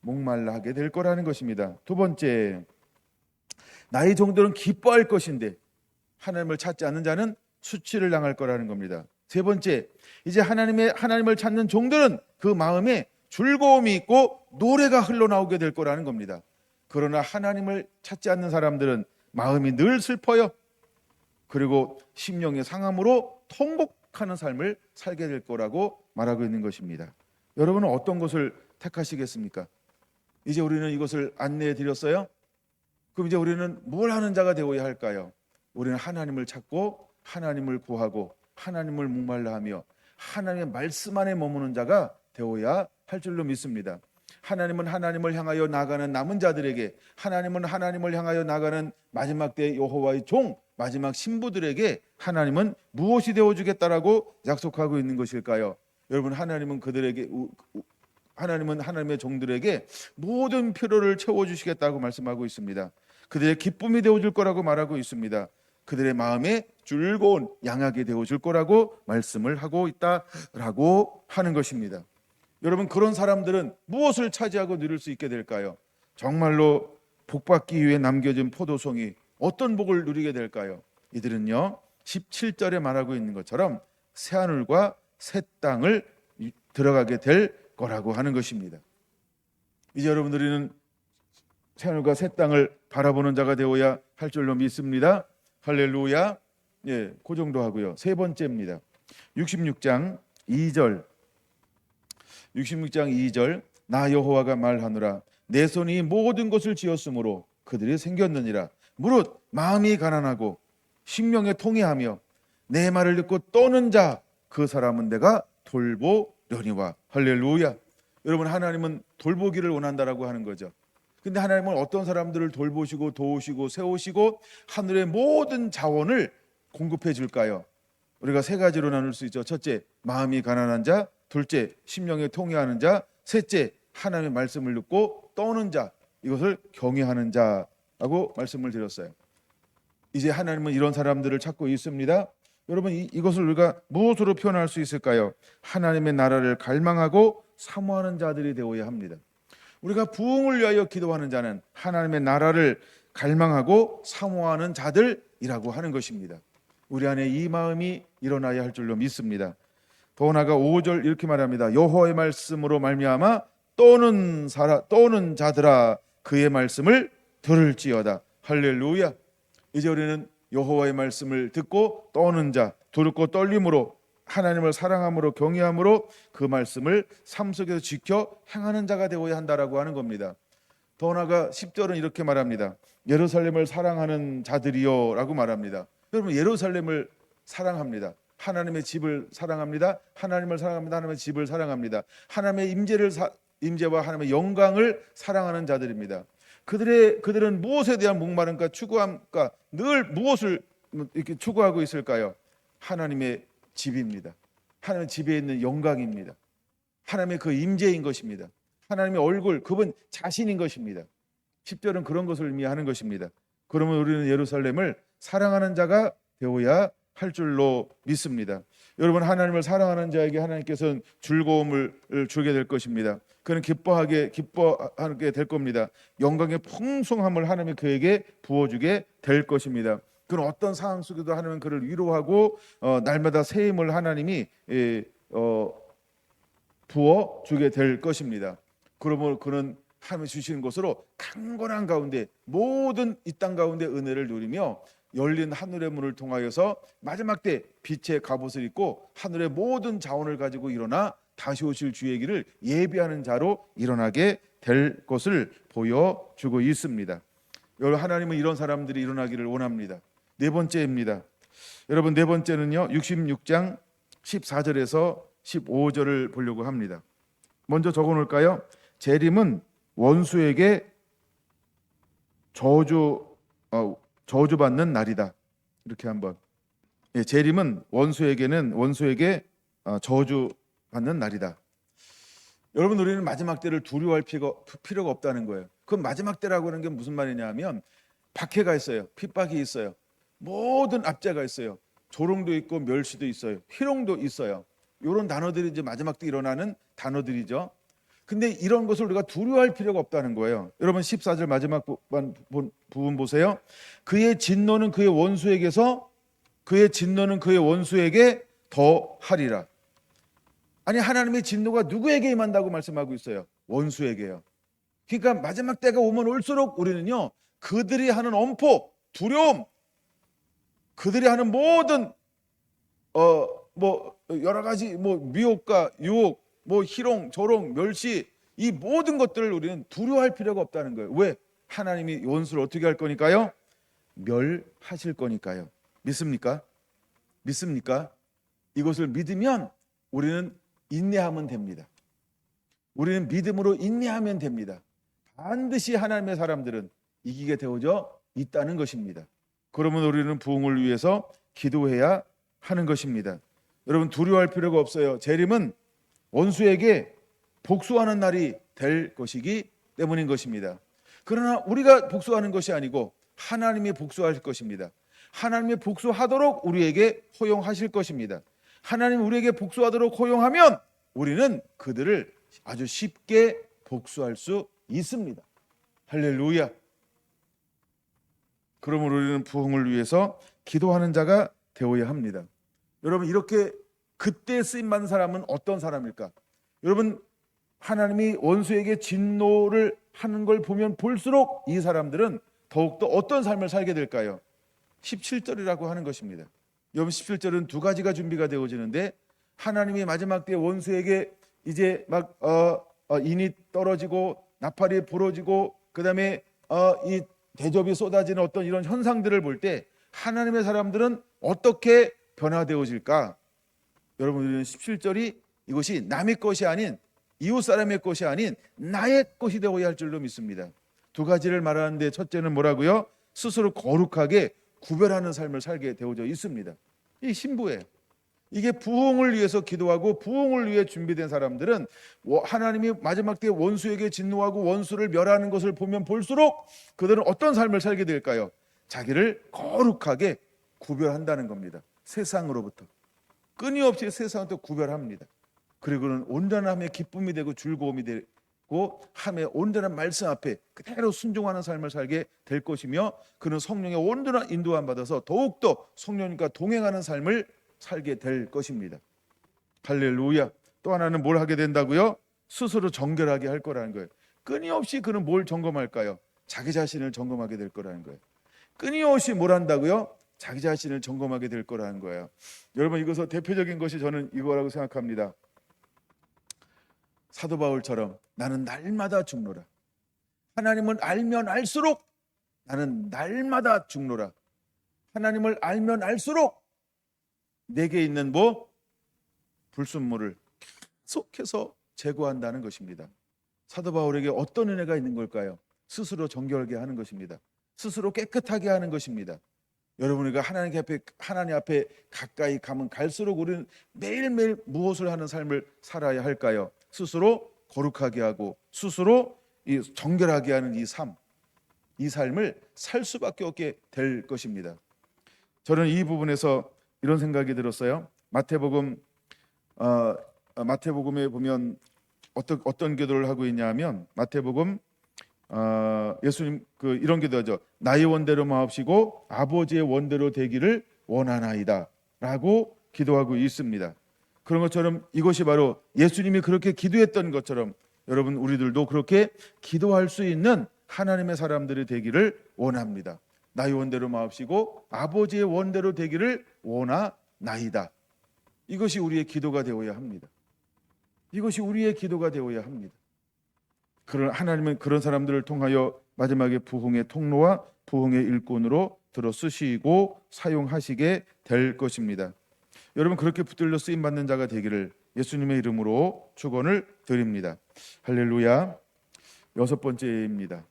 목말라 하게 될 거라는 것입니다. 두 번째, 나의 종들은 기뻐할 것인데 하나님을 찾지 않는 자는 수치를 당할 거라는 겁니다. 세 번째, 이제 하나님을 찾는 종들은 그 마음에 즐거움이 있고 노래가 흘러나오게 될 거라는 겁니다. 그러나 하나님을 찾지 않는 사람들은 마음이 늘 슬퍼요. 그리고 심령의 상함으로 통곡하는 삶을 살게 될 거라고 말하고 있는 것입니다. 여러분은 어떤 것을 택하시겠습니까? 이제 우리는 이것을 안내해 드렸어요. 그럼 이제 우리는 뭘 하는 자가 되어야 할까요? 우리는 하나님을 찾고 하나님을 구하고 하나님을 목말라 하며 하나님의 말씀 안에 머무는 자가 되어야 할 줄로 믿습니다. 하나님은 하나님을 향하여 나가는 남은 자들에게, 하나님은 하나님을 향하여 나가는 마지막 때 여호와의 종, 마지막 신부들에게 하나님은 무엇이 되어주겠다라고 약속하고 있는 것일까요? 여러분, 하나님은 하나님의 종들에게 모든 필요를 채워주시겠다고 말씀하고 있습니다. 그들의 기쁨이 되어줄 거라고 말하고 있습니다. 그들의 마음에 즐거운 양하게 되어줄 거라고 말씀을 하고 있다라고 하는 것입니다. 여러분, 그런 사람들은 무엇을 차지하고 누릴 수 있게 될까요? 정말로 복받기 위해 남겨진 포도송이 어떤 복을 누리게 될까요? 이들은요 17절에 말하고 있는 것처럼 새하늘과 새 땅을 들어가게 될 거라고 하는 것입니다. 이제 여러분들은 새하늘과 새 땅을 바라보는 자가 되어야 할 줄로 믿습니다. 할렐루야. 예, 그 정도 하고요. 세 번째입니다. 66장 2절 나 여호와가 말하노라 내 손이 모든 것을 지었으므로 그들이 생겼느니라. 무릇 마음이 가난하고 심령에 통회하며 내 말을 듣고 떠는 자 그 사람은 내가 돌보려니와. 할렐루야. 여러분, 하나님은 돌보기를 원한다라고 하는 거죠. 근데 하나님은 어떤 사람들을 돌보시고 도우시고 세우시고 하늘의 모든 자원을 공급해 줄까요? 우리가 세 가지로 나눌 수 있죠. 첫째, 마음이 가난한 자. 둘째, 심령에 통회하는 자. 셋째, 하나님의 말씀을 듣고 떠는 자. 이것을 경외하는 자라고 말씀을 드렸어요. 이제 하나님은 이런 사람들을 찾고 있습니다. 여러분, 이것을 우리가 무엇으로 표현할 수 있을까요? 하나님의 나라를 갈망하고 사모하는 자들이 되어야 합니다. 우리가 부흥을 위하여 기도하는 자는 하나님의 나라를 갈망하고 사모하는 자들이라고 하는 것입니다. 우리 안에 이 마음이 일어나야 할 줄로 믿습니다. 더 나아가 5절 이렇게 말합니다. 여호와의 말씀으로 말미암아 떠는 자들아 그의 말씀을 들을지어다. 할렐루야. 이제 우리는 여호와의 말씀을 듣고 떠는 자, 두렵고 떨림으로 하나님을 사랑함으로 경외함으로 그 말씀을 삶 속에서 지켜 행하는 자가 되어야 한다라고 하는 겁니다. 더 나아가 10절은 이렇게 말합니다. 예루살렘을 사랑하는 자들이요 라고 말합니다. 여러분, 예루살렘을 사랑합니다. 하나님의 집을 사랑합니다. 하나님을 사랑합니다. 하나님의 집을 사랑합니다. 하나님의 임재와 하나님의 영광을 사랑하는 자들입니다. 그들은 무엇에 대한 목마름과 추구함과 늘 무엇을 이렇게 추구하고 있을까요? 하나님의 집입니다. 하나님의 집에 있는 영광입니다. 하나님의 그 임재인 것입니다. 하나님의 얼굴, 그분 자신인 것입니다. 10절은 그런 것을 의미하는 것입니다. 그러면 우리는 예루살렘을 사랑하는 자가 되어야 할 줄로 믿습니다. 여러분, 하나님을 사랑하는 자에게 하나님께서는 즐거움을 주게 될 것입니다. 그는 기뻐하게 될 겁니다. 영광의 풍성함을 하나님이 그에게 부어주게 될 것입니다. 그런 어떤 상황 속에도 하나님은 그를 위로하고 날마다 새 힘을 하나님이 부어 주게 될 것입니다. 그러므로 그는 하나님이 주시는 것으로 강건한 가운데 모든 이 땅 가운데 은혜를 누리며 열린 하늘의 문을 통하여서 마지막 때 빛의 갑옷을 입고 하늘의 모든 자원을 가지고 일어나 다시 오실 주의 길을 예비하는 자로 일어나게 될 것을 보여주고 있습니다. 여러분, 하나님은 이런 사람들이 일어나기를 원합니다. 네 번째입니다. 여러분, 네 번째는요, 66장 14절에서 15절을 보려고 합니다. 먼저 적어 놓을까요? 재림은 원수에게 저주받는 날이다. 이렇게 한번. 재림은 원수에게 저주받는 날이다. 여러분, 우리는 마지막 때를 두려워할 필요가 없다는 거예요. 그 마지막 때라고 하는 게 무슨 말이냐 하면 박해가 있어요. 핍박이 있어요. 모든 압제가 있어요. 조롱도 있고 멸시도 있어요. 희롱도 있어요. 이런 단어들이 이제 마지막 때 일어나는 단어들이죠. 근데 이런 것을 우리가 두려워할 필요가 없다는 거예요. 여러분, 14절 마지막 부분 보세요. 그의 진노는 그의 원수에게 더하리라. 아니, 하나님의 진노가 누구에게 임한다고 말씀하고 있어요? 원수에게요. 그러니까 마지막 때가 오면 올수록 우리는요, 그들이 하는 엄포, 두려움, 그들이 하는 모든 여러 가지 미혹과 유혹, 희롱, 조롱, 멸시, 이 모든 것들을 우리는 두려워할 필요가 없다는 거예요. 왜? 하나님이 원수를 어떻게 할 거니까요? 멸하실 거니까요. 믿습니까? 이것을 믿으면 우리는 인내하면 됩니다. 우리는 믿음으로 인내하면 됩니다. 반드시 하나님의 사람들은 이기게 되어져 있다는 것입니다. 그러면 우리는 부흥을 위해서 기도해야 하는 것입니다. 여러분, 두려워할 필요가 없어요. 재림은 원수에게 복수하는 날이 될 것이기 때문인 것입니다. 그러나 우리가 복수하는 것이 아니고 하나님이 복수하실 것입니다. 하나님이 복수하도록 우리에게 허용하실 것입니다. 하나님 우리에게 복수하도록 허용하면 우리는 그들을 아주 쉽게 복수할 수 있습니다. 할렐루야. 그러므로 우리는 부흥을 위해서 기도하는 자가 되어야 합니다. 여러분, 이렇게 그때 쓰임받는 사람은 어떤 사람일까? 여러분, 하나님이 원수에게 진노를 하는 걸 보면 볼수록 이 사람들은 더욱더 어떤 삶을 살게 될까요? 17절이라고 하는 것입니다. 여러분, 17절은 두 가지가 준비가 되어지는데, 하나님이 마지막 때 원수에게 이제 막 인이 떨어지고 나팔이 부러지고 그 다음에 이 대접이 쏟아지는 어떤 이런 현상들을 볼 때 하나님의 사람들은 어떻게 변화되어질까? 여러분, 우리는 17절이 이것이 남의 것이 아닌, 이웃 사람의 것이 아닌 나의 것이 되어야 할 줄로 믿습니다. 두 가지를 말하는데, 첫째는 뭐라고요? 스스로 거룩하게 구별하는 삶을 살게 되어져 있습니다. 이 신부예요. 이게 부흥을 위해서 기도하고 부흥을 위해 준비된 사람들은 하나님이 마지막 때 원수에게 진노하고 원수를 멸하는 것을 보면 볼수록 그들은 어떤 삶을 살게 될까요? 자기를 거룩하게 구별한다는 겁니다. 세상으로부터 끊임없이 세상부터 구별합니다. 그리고는 온전함의 기쁨이 되고 즐거움이 되고 함의 온전한 말씀 앞에 그대로 순종하는 삶을 살게 될 것이며, 그는 성령의 온전한 인도함 받아서 더욱더 성령님과 동행하는 삶을 살게 될 것입니다. 할렐루야. 또 하나는 뭘 하게 된다고요? 스스로 정결하게 할 거라는 거예요. 끊임없이 그는 뭘 점검할까요? 자기 자신을 점검하게 될 거라는 거예요. 끊임없이 뭘 한다고요? 자기 자신을 점검하게 될 거라는 거예요. 여러분, 이것서 대표적인 것이 저는 이거라고 생각합니다. 사도 바울처럼 나는 날마다 죽노라. 하나님을 알면 알수록 나는 날마다 죽노라. 하나님을 알면 알수록 내게 있는 불순물을 계속해서 제거한다는 것입니다. 사도 바울에게 어떤 은혜가 있는 걸까요? 스스로 정결하게 하는 것입니다. 스스로 깨끗하게 하는 것입니다. 여러분, 우리가 하나님 앞에 가까이 가면 갈수록 우리는 매일매일 무엇을 하는 삶을 살아야 할까요? 스스로 거룩하게 하고 스스로 정결하게 하는 이 삶을 살 수밖에 없게 될 것입니다. 저는 이 부분에서 이런 생각이 들었어요. 마태복음에 보면 어떤 기도를 하고 있냐 하면, 마태복음 예수님 이런 기도하죠. 나의 원대로 마옵시고 아버지의 원대로 되기를 원하나이다라고 기도하고 있습니다. 그런 것처럼 이것이 바로 예수님이 그렇게 기도했던 것처럼 여러분 우리들도 그렇게 기도할 수 있는 하나님의 사람들이 되기를 원합니다. 나의 원대로 마옵시고 아버지의 원대로 되기를 원하나이다. 이것이 우리의 기도가 되어야 합니다. 이것이 우리의 기도가 되어야 합니다. 그런 하나님은 그런 사람들을 통하여 마지막에 부흥의 통로와 부흥의 일꾼으로 들어 쓰시고 사용하시게 될 것입니다. 여러분 그렇게 붙들려 쓰임 받는 자가 되기를 예수님의 이름으로 축원을 드립니다. 할렐루야. 6번째입니다.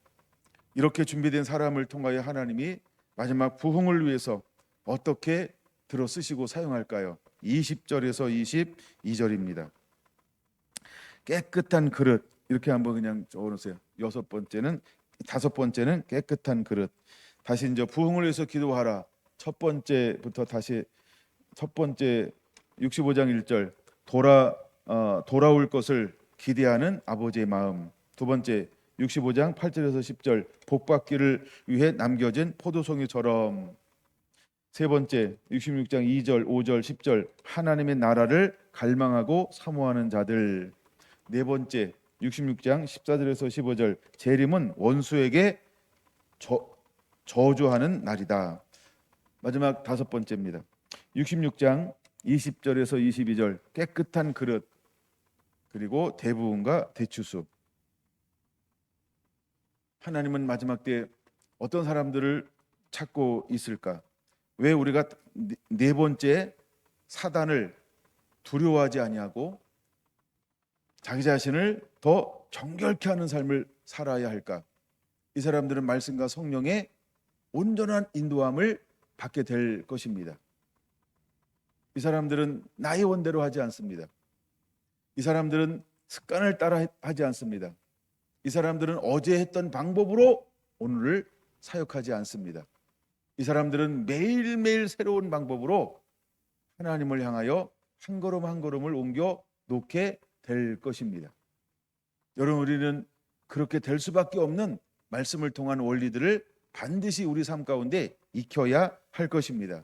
이렇게 준비된 사람을 통하여 하나님이 마지막 부흥을 위해서 어떻게 들어 쓰시고 사용할까요? 20절에서 22절입니다. 깨끗한 그릇, 이렇게 한번 그냥 적어놓으세요. 5번째는 깨끗한 그릇. 다시 이제 부흥을 위해서 기도하라. 첫 번째부터 다시 첫 번째 65장 1절 돌아올 것을 기대하는 아버지의 마음. 두 번째 65장 8절에서 10절 복받기를 위해 남겨진 포도송이처럼. 세 번째 66장 2절 5절 10절 하나님의 나라를 갈망하고 사모하는 자들. 네 번째 66장 14절에서 15절 재림은 원수에게 저주하는 날이다. 마지막 5번째입니다. 66장 20절에서 22절 깨끗한 그릇 그리고 대부흥과 대추수. 하나님은 마지막 때 어떤 사람들을 찾고 있을까? 왜 우리가 네 번째 사단을 두려워하지 아니하고 자기 자신을 더 정결케 하는 삶을 살아야 할까? 이 사람들은 말씀과 성령의 온전한 인도함을 받게 될 것입니다. 이 사람들은 나의 원대로 하지 않습니다. 이 사람들은 습관을 따라 하지 않습니다. 이 사람들은 어제 했던 방법으로 오늘을 사역하지 않습니다. 이 사람들은 매일매일 새로운 방법으로 하나님을 향하여 한 걸음 한 걸음을 옮겨 놓게 될 것입니다. 여러분 우리는 그렇게 될 수밖에 없는 말씀을 통한 원리들을 반드시 우리 삶 가운데 익혀야 할 것입니다.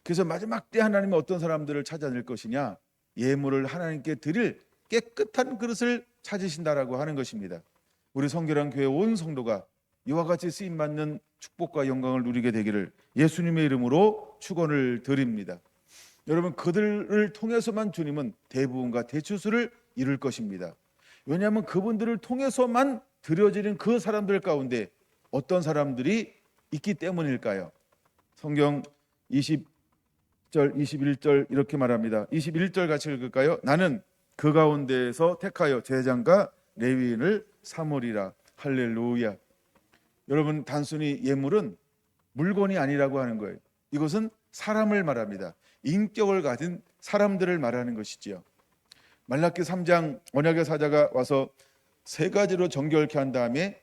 그래서 마지막 때 하나님은 어떤 사람들을 찾아낼 것이냐? 예물을 하나님께 드릴 깨끗한 그릇을 찾으신다라고 하는 것입니다. 우리 성결한 교회 온 성도가 이와 같이 쓰임받는 축복과 영광을 누리게 되기를 예수님의 이름으로 축원을 드립니다. 여러분 그들을 통해서만 주님은 대부흥과 대추수를 이룰 것입니다. 왜냐하면 그분들을 통해서만 드려지는 그 사람들 가운데 어떤 사람들이 있기 때문일까요? 성경 20절 21절 이렇게 말합니다. 21절 같이 읽을까요? 나는 그 가운데에서 택하여 제사장과 레위인을 삼으리라. 할렐루야. 여러분 단순히 예물은 물건이 아니라고 하는 거예요. 이것은 사람을 말합니다. 인격을 가진 사람들을 말하는 것이지요. 말라기 3장 언약의 사자가 와서 세 가지로 정결케 한 다음에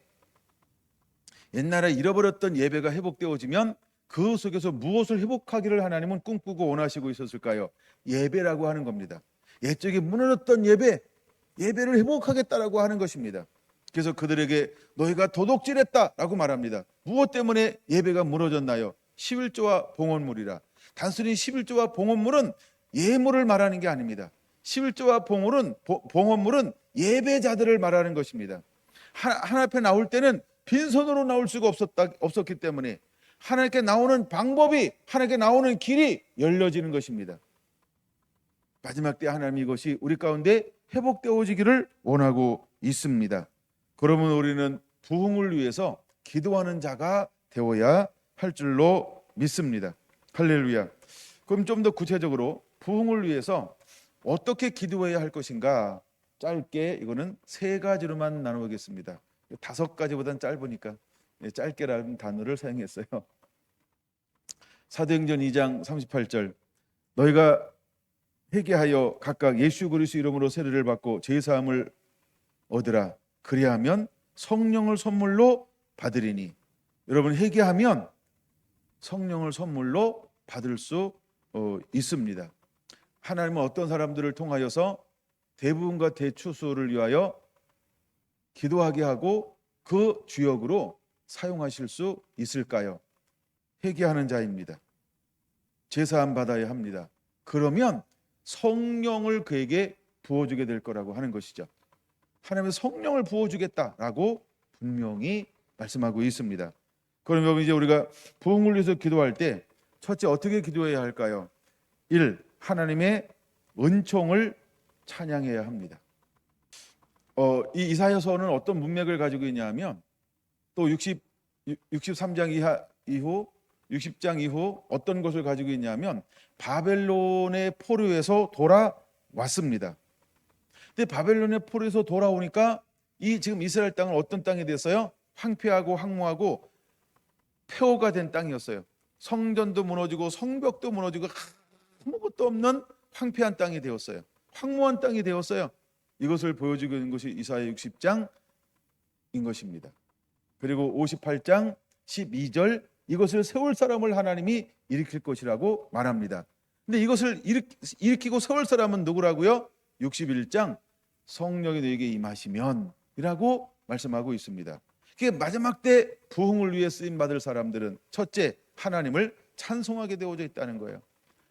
옛날에 잃어버렸던 예배가 회복되어지면 그 속에서 무엇을 회복하기를 하나님은 꿈꾸고 원하시고 있었을까요? 예배라고 하는 겁니다. 옛적에 무너졌던 예배를 회복하겠다라고 하는 것입니다. 그래서 그들에게 너희가 도둑질했다라고 말합니다. 무엇 때문에 예배가 무너졌나요? 11조와 봉헌물이라. 단순히 11조와 봉헌물은 예물을 말하는 게 아닙니다. 11조와 봉헌물은 예배자들을 말하는 것입니다. 하나님 앞에 나올 때는 빈손으로 나올 수가 없었기 때문에 하나님께 나오는 방법이, 하나님께 나오는 길이 열려지는 것입니다. 마지막 때 하나님이 이것이 우리 가운데 회복되어지기를 원하고 있습니다. 그러면 우리는 부흥을 위해서 기도하는 자가 되어야 할 줄로 믿습니다. 할렐루야. 그럼 좀 더 구체적으로 부흥을 위해서 어떻게 기도해야 할 것인가? 짧게 이거는 세 가지로만 나누겠습니다. 5가지보다는 짧으니까 짧게라는 단어를 사용했어요. 사도행전 2장 38절 너희가 회개하여 각각 예수 그리스도 이름으로 세례를 받고 죄사함을 얻으라. 그리하면 성령을 선물로 받으리니. 여러분 회개하면 성령을 선물로 받을 수 있습니다. 하나님은 어떤 사람들을 통하여서 대부흥과 대추수를 위하여 기도하게 하고 그 주역으로 사용하실 수 있을까요? 회개하는 자입니다. 제사함 받아야 합니다. 그러면 성령을 그에게 부어주게 될 거라고 하는 것이죠. 하나님의 성령을 부어주겠다라고 분명히 말씀하고 있습니다. 그러면 이제 우리가 부흥을 위해서 기도할 때 첫째 어떻게 기도해야 할까요? 1. 하나님의 은총을 찬양해야 합니다. 이 이사야서는 어떤 문맥을 가지고 있냐면 또 63장 이후 60장 이후 어떤 것을 가지고 있냐면 바벨론의 포로에서 돌아왔습니다. 근데 바벨론의 포로에서 돌아오니까 이 지금 이스라엘 땅은 어떤 땅이 됐어요? 황폐하고 황무하고 폐허가 된 땅이었어요. 성전도 무너지고 성벽도 무너지고 아무것도 없는 황폐한 땅이 되었어요. 황무한 땅이 되었어요. 이것을 보여주고 있는 것이 이사야 60장인 것입니다. 그리고 58장 12절 이것을 세울 사람을 하나님이 일으킬 것이라고 말합니다. 근데 이것을 일으키고 세울 사람은 누구라고요? 61장 성령이 너에게 임하시면 이라고 말씀하고 있습니다. 마지막 때 부흥을 위해 쓰임 받을 사람들은 첫째 하나님을 찬송하게 되어져 있다는 거예요.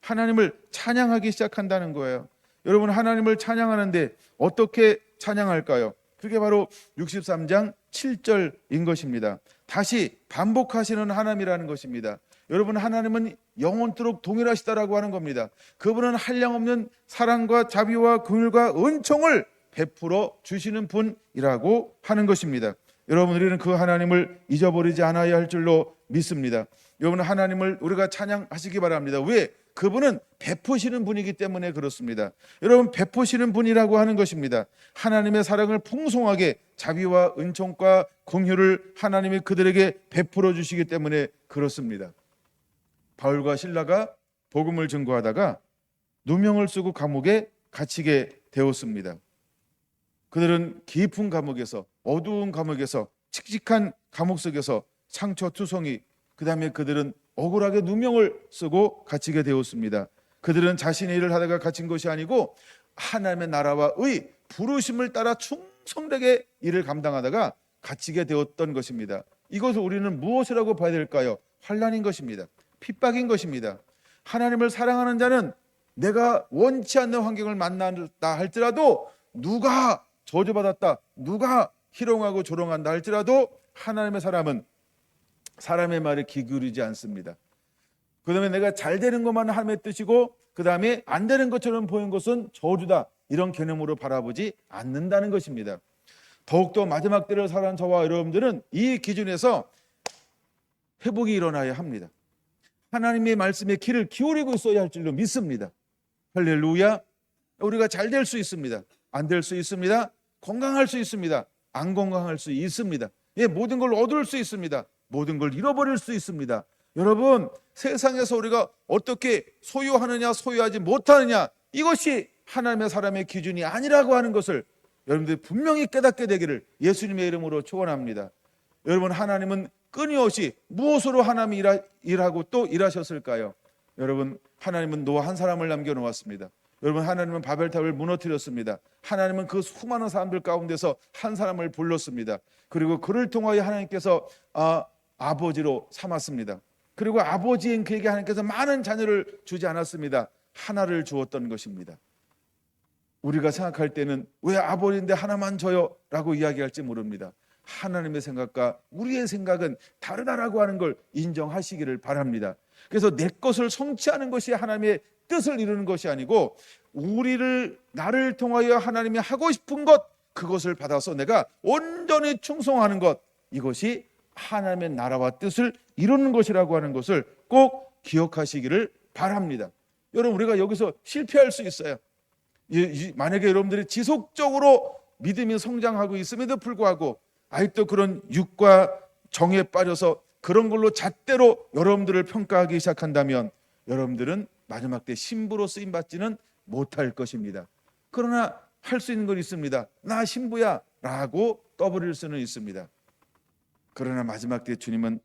하나님을 찬양하기 시작한다는 거예요. 여러분 하나님을 찬양하는데 어떻게 찬양할까요? 그게 바로 63장 7절인 것입니다. 다시 반복하시는 하나님이라는 것입니다. 여러분 하나님은 영원토록 동일하시다라고 하는 겁니다. 그분은 한량없는 사랑과 자비와 긍휼과 은총을 베풀어 주시는 분이라고 하는 것입니다. 여러분 우리는 그 하나님을 잊어버리지 않아야 할 줄로 믿습니다. 여러분 하나님을 우리가 찬양하시기 바랍니다. 왜? 그분은 베푸시는 분이기 때문에 그렇습니다. 여러분 베푸시는 분이라고 하는 것입니다. 하나님의 사랑을 풍성하게 자비와 은총과 긍휼을 하나님이 그들에게 베풀어 주시기 때문에 그렇습니다. 바울과 실라가 복음을 증거하다가 누명을 쓰고 감옥에 갇히게 되었습니다. 그들은 깊은 감옥에서 어두운 감옥에서 칙칙한 감옥 속에서 상처투성이 그 다음에 그들은 억울하게 누명을 쓰고 갇히게 되었습니다. 그들은 자신의 일을 하다가 갇힌 것이 아니고 하나님의 나라와 의 부르심을 따라 충성되게 일을 감당하다가 갇히게 되었던 것입니다. 이것을 우리는 무엇이라고 봐야 될까요? 환난인 것입니다. 핍박인 것입니다. 하나님을 사랑하는 자는 내가 원치 않는 환경을 만난다 할지라도 누가 저주받았다, 누가 희롱하고 조롱한다 할지라도 하나님의 사람은 사람의 말에 귀 기울이지 않습니다. 그 다음에 내가 잘 되는 것만 하나님의 뜻이고 그 다음에 안 되는 것처럼 보이는 것은 저주다 이런 개념으로 바라보지 않는다는 것입니다. 더욱더 마지막 때를 살아가는 저와 여러분들은 이 기준에서 회복이 일어나야 합니다. 하나님의 말씀에 귀를 기울이고 있어야 할 줄로 믿습니다. 할렐루야. 우리가 잘 될 수 있습니다. 안 될 수 있습니다. 건강할 수 있습니다. 안 건강할 수 있습니다. 모든 걸 얻을 수 있습니다. 모든 걸 잃어버릴 수 있습니다. 여러분 세상에서 우리가 어떻게 소유하느냐 소유하지 못하느냐 이것이 하나님의 사람의 기준이 아니라고 하는 것을 여러분들이 분명히 깨닫게 되기를 예수님의 이름으로 축원합니다. 여러분 하나님은 끊임없이 무엇으로 하나님이 일하고 또 일하셨을까요? 여러분 하나님은 노아 한 사람을 남겨놓았습니다. 여러분 하나님은 바벨탑을 무너뜨렸습니다. 하나님은 그 수많은 사람들 가운데서 한 사람을 불렀습니다. 그리고 그를 통하여 하나님께서 아버지로 삼았습니다. 그리고 아버지인 그에게 하나님께서 많은 자녀를 주지 않았습니다. 하나를 주었던 것입니다. 우리가 생각할 때는 왜 아버지인데 하나만 줘요? 라고 이야기할지 모릅니다. 하나님의 생각과 우리의 생각은 다르다라고 하는 걸 인정하시기를 바랍니다. 그래서 내 것을 성취하는 것이 하나님의 뜻을 이루는 것이 아니고 나를 통하여 하나님이 하고 싶은 것 그것을 받아서 내가 온전히 충성하는 것 이것이 하나님의 나라와 뜻을 이루는 것이라고 하는 것을 꼭 기억하시기를 바랍니다. 여러분 우리가 여기서 실패할 수 있어요. 만약에 여러분들이 지속적으로 믿음이 성장하고 있음에도 불구하고 아직도 그런 육과 정에 빠져서 그런 걸로 잣대로 여러분들을 평가하기 시작한다면 여러분들은 마지막 때 신부로 쓰임받지는 못할 것입니다. 그러나 할 수 있는 건 있습니다. 나 신부야 라고 떠버릴 수는 있습니다. 그러나 마지막 때 주님은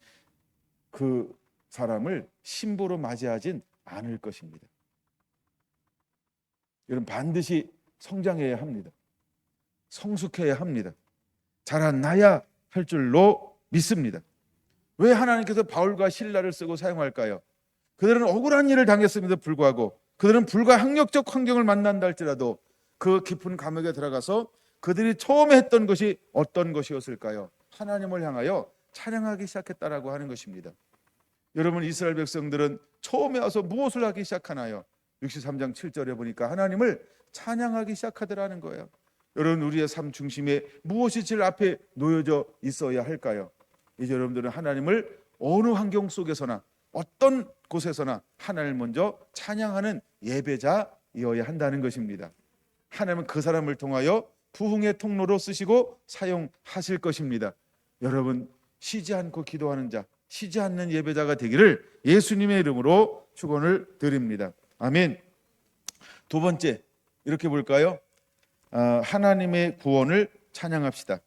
그 사람을 신부로 맞이하진 않을 것입니다. 여러분 반드시 성장해야 합니다. 성숙해야 합니다. 자란 나야 할 줄로 믿습니다. 왜 하나님께서 바울과 실라를 쓰고 사용할까요? 그들은 억울한 일을 당했음에도 불구하고, 그들은 불가항력적 환경을 만난다 할지라도 그 깊은 감옥에 들어가서 그들이 처음에 했던 것이 어떤 것이었을까요? 하나님을 향하여 찬양하기 시작했다라고 하는 것입니다. 여러분, 이스라엘 백성들은 처음에 와서 무엇을 하기 시작하나요? 63장 7절에 보니까 하나님을 찬양하기 시작하더라는 거예요. 여러분, 우리의 삶 중심에 무엇이 제일 앞에 놓여져 있어야 할까요? 이제 여러분들은 하나님을 어느 환경 속에서나 어떤 곳에서나 하나님을 먼저 찬양하는 예배자이어야 한다는 것입니다. 하나님은 그 사람을 통하여 부흥의 통로로 쓰시고 사용하실 것입니다. 여러분, 쉬지 않고 기도하는 자, 쉬지 않는 예배자가 되기를 예수님의 이름으로 축원을 드립니다. 아멘. 두 번째, 이렇게 볼까요? 하나님의 구원을 찬양합시다.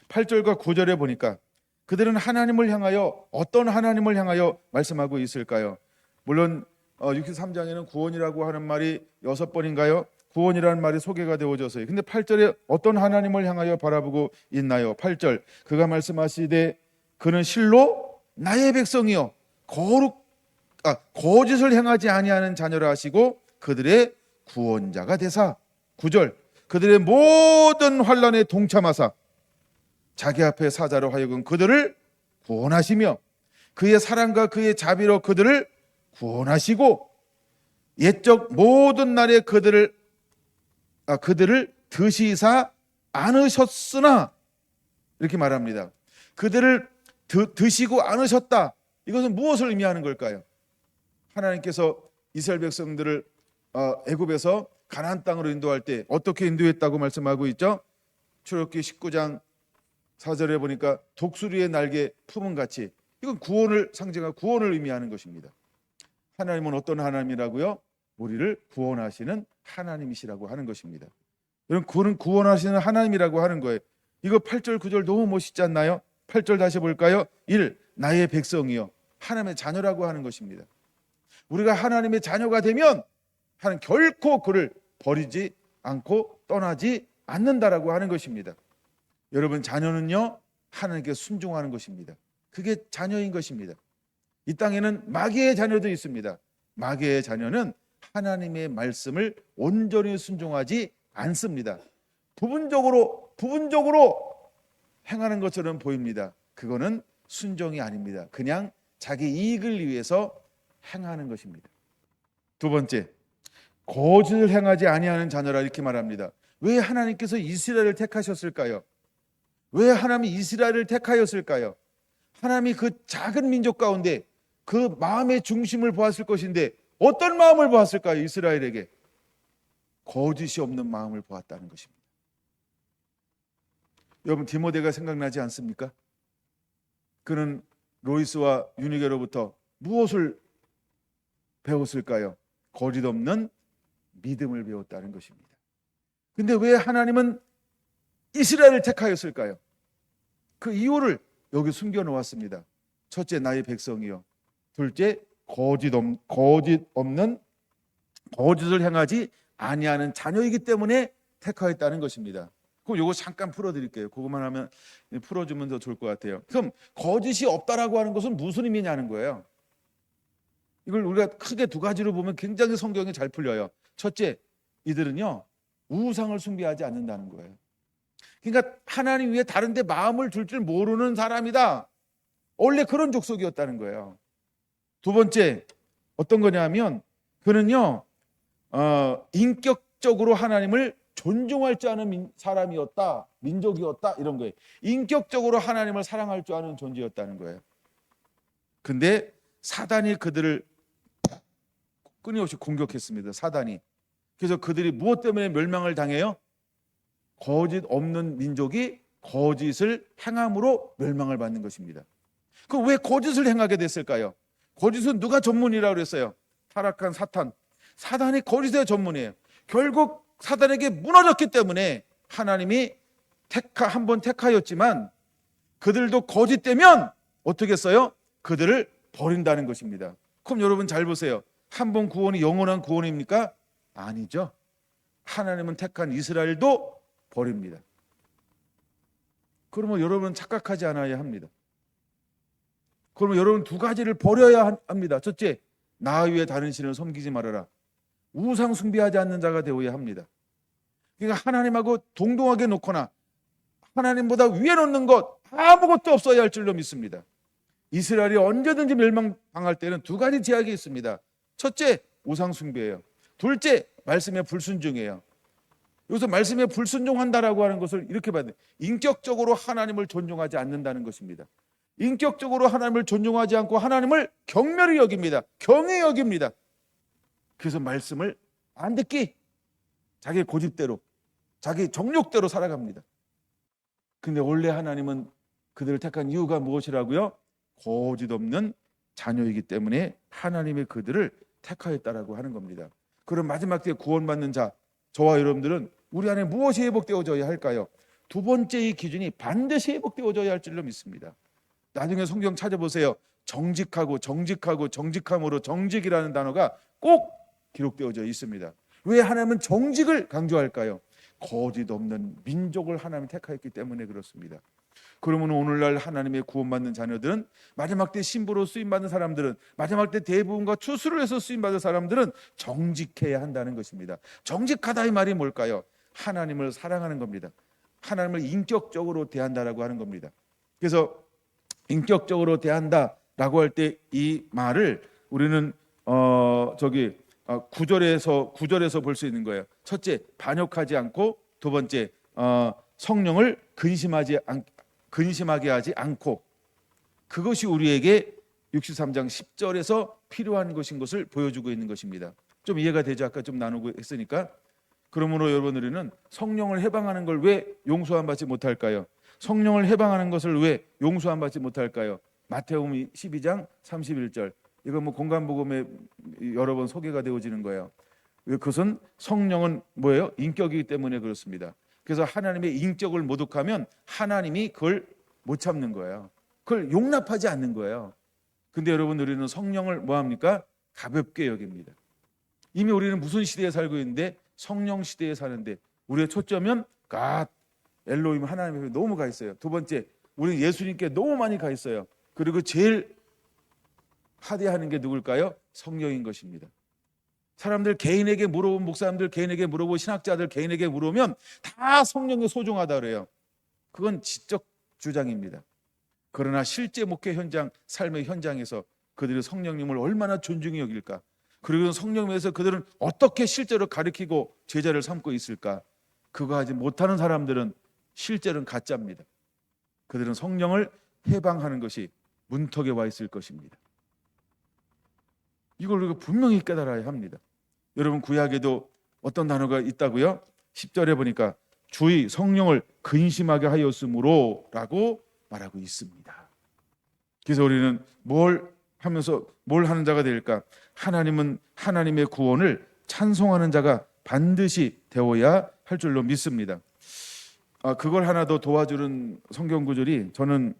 8절과 9절에 보니까 그들은 하나님을 향하여, 어떤 하나님을 향하여 말씀하고 있을까요? 물론 63장에는 구원이라고 하는 말이 6번인가요? 구원이라는 말이 소개가 되어져서요. 근데 8절에 어떤 하나님을 향하여 바라보고 있나요? 8절, 그가 말씀하시되 그는 실로 나의 백성이요 거짓을 행하지 아니하는 자녀라 하시고 그들의 구원자가 되사. 9절, 그들의 모든 환난에 동참하사 자기 앞에 사자로 하여금 그들을 구원하시며 그의 사랑과 그의 자비로 그들을 구원하시고 옛적 모든 날에 그들을 드시사 않으셨으나, 이렇게 말합니다. 그들을 드시고 않으셨다. 이것은 무엇을 의미하는 걸까요? 하나님께서 이스라엘 백성들을 애굽에서 가나안 땅으로 인도할 때 어떻게 인도했다고 말씀하고 있죠? 출애굽기 19장 4절에 보니까 독수리의 날개 품은 같이, 이건 구원을 상징하고 구원을 의미하는 것입니다. 하나님은 어떤 하나님이라고요? 우리를 구원하시는 하나님이시라고 하는 것입니다. 여러분, 그는 구원하시는 하나님이라고 하는 거예요. 이거 8절 9절 너무 멋있지 않나요? 8절 다시 볼까요? 1. 나의 백성이요, 하나님의 자녀라고 하는 것입니다. 우리가 하나님의 자녀가 되면 하나님 결코 그를 버리지 않고 떠나지 않는다라고 하는 것입니다. 여러분, 자녀는요 하나님께 순종하는 것입니다. 그게 자녀인 것입니다. 이 땅에는 마귀의 자녀도 있습니다. 마귀의 자녀는 하나님의 말씀을 온전히 순종하지 않습니다. 부분적으로 행하는 것처럼 보입니다. 그거는 순종이 아닙니다. 그냥 자기 이익을 위해서 행하는 것입니다. 두 번째, 거짓을 행하지 아니하는 자녀라, 이렇게 말합니다. 왜 하나님께서 이스라엘을 택하셨을까요? 왜 하나님이 이스라엘을 택하였을까요? 하나님이 그 작은 민족 가운데 그 마음의 중심을 보았을 것인데 어떤 마음을 보았을까요? 이스라엘에게 거짓이 없는 마음을 보았다는 것입니다. 여러분, 디모데가 생각나지 않습니까? 그는 로이스와 유니게로부터 무엇을 배웠을까요? 거짓 없는 믿음을 배웠다는 것입니다. 근데 왜 하나님은 이스라엘을 택하였을까요? 그 이유를 여기 숨겨놓았습니다. 첫째, 나의 백성이요. 둘째, 거짓을 행하지 아니하는 자녀이기 때문에 택하였다는 것입니다. 그럼 요거 잠깐 풀어드릴게요. 그것만 하면 풀어주면 더 좋을 것 같아요. 그럼 거짓이 없다라고 하는 것은 무슨 의미냐는 거예요. 이걸 우리가 크게 두 가지로 보면 굉장히 성경이 잘 풀려요. 첫째, 이들은요 우상을 숭배하지 않는다는 거예요. 그러니까 하나님 위에 다른 데 마음을 둘 줄 모르는 사람이다. 원래 그런 족속이었다는 거예요. 두 번째, 어떤 거냐면 그는요 인격적으로 하나님을 존중할 줄 아는 사람이었다, 민족이었다, 이런 거예요. 인격적으로 하나님을 사랑할 줄 아는 존재였다는 거예요. 근데 사단이 그들을 끊임없이 공격했습니다. 사단이. 그래서 그들이 무엇 때문에 멸망을 당해요? 거짓 없는 민족이 거짓을 행함으로 멸망을 받는 것입니다. 그럼 왜 거짓을 행하게 됐을까요? 거짓은 누가 전문이라고 그랬어요? 타락한 사탄. 사단이 거짓의 전문이에요. 결국 사단에게 무너졌기 때문에 하나님이 한번 택하였지만 그들도 거짓되면 어떻게 했어요? 그들을 버린다는 것입니다. 그럼 여러분 잘 보세요. 한 번 구원이 영원한 구원입니까? 아니죠. 하나님은 택한 이스라엘도 버립니다. 그러면 여러분 착각하지 않아야 합니다. 그러면 여러분 두 가지를 버려야 합니다. 첫째, 나 외에 다른 신을 섬기지 말아라. 우상 숭배하지 않는 자가 되어야 합니다. 그러니까 하나님하고 동등하게 놓거나 하나님보다 위에 놓는 것 아무것도 없어야 할 줄로 믿습니다. 이스라엘이 언제든지 멸망당할 때는 두 가지 제약이 있습니다. 첫째, 우상 숭배예요. 둘째, 말씀에 불순종이에요. 여기서 말씀에 불순종한다라고 하는 것을 이렇게 봐야 돼요. 인격적으로 하나님을 존중하지 않는다는 것입니다. 인격적으로 하나님을 존중하지 않고 하나님을 경멸히 여깁니다. 경히 여깁니다. 그래서 말씀을 안 듣기, 자기 고집대로, 자기 정욕대로 살아갑니다. 근데 원래 하나님은 그들을 택한 이유가 무엇이라고요? 고집 없는 자녀이기 때문에 하나님의 그들을 택하였다라고 하는 겁니다. 그럼 마지막 때에 구원받는 자, 저와 여러분들은 우리 안에 무엇이 회복되어져야 할까요? 두 번째 이 기준이 반드시 회복되어져야 할 줄로 믿습니다. 나중에 성경 찾아보세요. 정직하고 정직하고 정직함으로, 정직이라는 단어가 꼭 기록되어져 있습니다. 왜 하나님은 정직을 강조할까요? 거짓 없는 민족을 하나님이 택하였기 때문에 그렇습니다. 그러면 오늘날 하나님의 구원받는 자녀들은, 마지막 때 신부로 쓰임받는 사람들은, 마지막 때 대부분과 추수를 해서 쓰임받은 사람들은 정직해야 한다는 것입니다. 정직하다 이 말이 뭘까요? 하나님을 사랑하는 겁니다. 하나님을 인격적으로 대한다라고 하는 겁니다. 그래서 인격적으로 대한다라고 할 때 이 말을 우리는 구절에서 볼 수 있는 거예요. 첫째, 반역하지 않고, 두 번째, 성령을 근심하게 하지 않고, 그것이 우리에게 63장 10절에서 필요한 것인 것을 보여주고 있는 것입니다. 좀 이해가 되죠? 아까 좀 나누고 했으니까. 그러므로 여러분, 우리는 성령을 해방하는 걸 왜 용서함 받지 못할까요? 성령을 해방하는 것을 왜 용서함 받지 못할까요? 마태복음 12장 31절. 이거 공간복음에 여러 번 소개가 되어지는 거예요. 그것은 성령은 뭐예요? 인격이기 때문에 그렇습니다. 그래서 하나님의 인격을 모독하면 하나님이 그걸 못 참는 거예요. 그걸 용납하지 않는 거예요. 근데 여러분, 우리는 성령을 뭐합니까? 가볍게 여깁니다. 이미 우리는 무슨 시대에 살고 있는데? 성령 시대에 사는데, 우리의 초점은 갓 엘로힘 하나님에 너무 가 있어요. 두 번째, 우리는 예수님께 너무 많이 가 있어요. 그리고 제일 하대하는 게 누굴까요? 성령인 것입니다. 사람들 개인에게 물어본, 목사님들 개인에게 물어보고, 신학자들 개인에게 물으면 다 성령이 소중하다 그래요. 그건 지적 주장입니다. 그러나 실제 목회 현장, 삶의 현장에서 그들이 성령님을 얼마나 존중히 여길까? 그리고 성령에서 그들은 어떻게 실제로 가르치고 제자를 삼고 있을까? 그거 하지 못하는 사람들은 실제로는 가짜입니다. 그들은 성령을 해방하는 것이 문턱에 와 있을 것입니다. 이걸 우리가 분명히 깨달아야 합니다. 여러분, 구약에도 어떤 단어가 있다고요? 10절에 보니까 주의 성령을 근심하게 하였으므로 라고 말하고 있습니다. 그래서 우리는 뭘 하는 자가 될까? 하나님은 하나님의 구원을 찬송하는 자가 반드시 되어야 할 줄로 믿습니다. 그걸 하나 더 도와주는 성경 구절이, 저는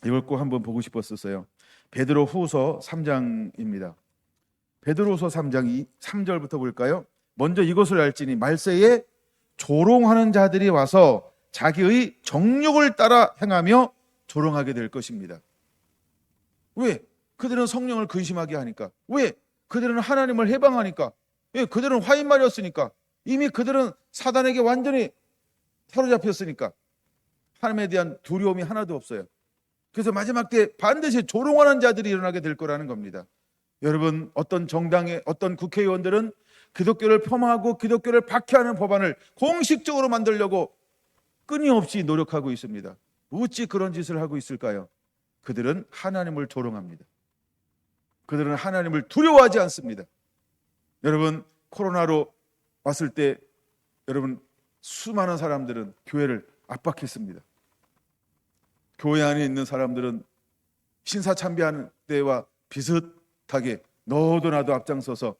이걸 꼭 한번 보고 싶었었어요. 베드로후서 3장입니다. 베드로후서 3장 3절부터 볼까요? 먼저 이것을 알지니 말세에 조롱하는 자들이 와서 자기의 정욕을 따라 행하며 조롱하게 될 것입니다. 왜? 그들은 성령을 근심하게 하니까. 왜? 그들은 하나님을 해방하니까. 왜? 그들은 화인말이었으니까. 이미 그들은 사단에게 완전히 사로잡혔으니까. 하나님에 대한 두려움이 하나도 없어요. 그래서 마지막 때 반드시 조롱하는 자들이 일어나게 될 거라는 겁니다. 여러분, 어떤 정당의 어떤 국회의원들은 기독교를 폄하하고 기독교를 박해하는 법안을 공식적으로 만들려고 끊임없이 노력하고 있습니다. 어찌 그런 짓을 하고 있을까요? 그들은 하나님을 조롱합니다. 그들은 하나님을 두려워하지 않습니다. 여러분, 코로나로 왔을 때 여러분, 수많은 사람들은 교회를 압박했습니다. 교회 안에 있는 사람들은 신사참배하는 때와 비슷하게 너도 나도 앞장서서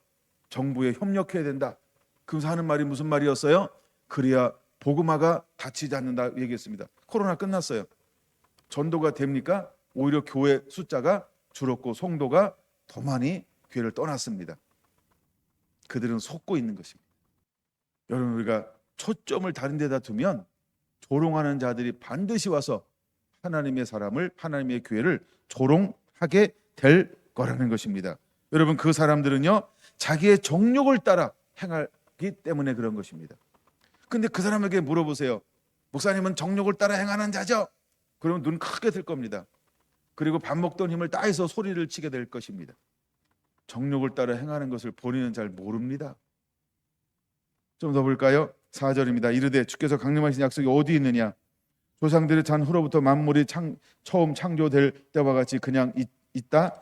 정부에 협력해야 된다. 그래서 하는 말이 무슨 말이었어요? 그래야 복음화가 다치지 않는다 얘기했습니다. 코로나 끝났어요. 전도가 됩니까? 오히려 교회 숫자가 줄었고 성도가 더 많이 교회를 떠났습니다. 그들은 속고 있는 것입니다. 여러분, 우리가 초점을 다른 데다 두면 조롱하는 자들이 반드시 와서 하나님의 사람을, 하나님의 교회를 조롱하게 될 거라는 것입니다. 여러분, 그 사람들은요 자기의 정욕을 따라 행하기 때문에 그런 것입니다. 근데 그 사람에게 물어보세요. 목사님은 정욕을 따라 행하는 자죠? 그러면 눈 크게 뜰 겁니다. 그리고 밥 먹던 힘을 다해서 소리를 치게 될 것입니다. 정욕을 따라 행하는 것을 본인은 잘 모릅니다. 좀 더 볼까요? 4절입니다. 이르되 주께서 강림하신 약속이 어디 있느냐? 조상들의 잔 후로부터 만물이 처음 창조될 때와 같이 그냥 있다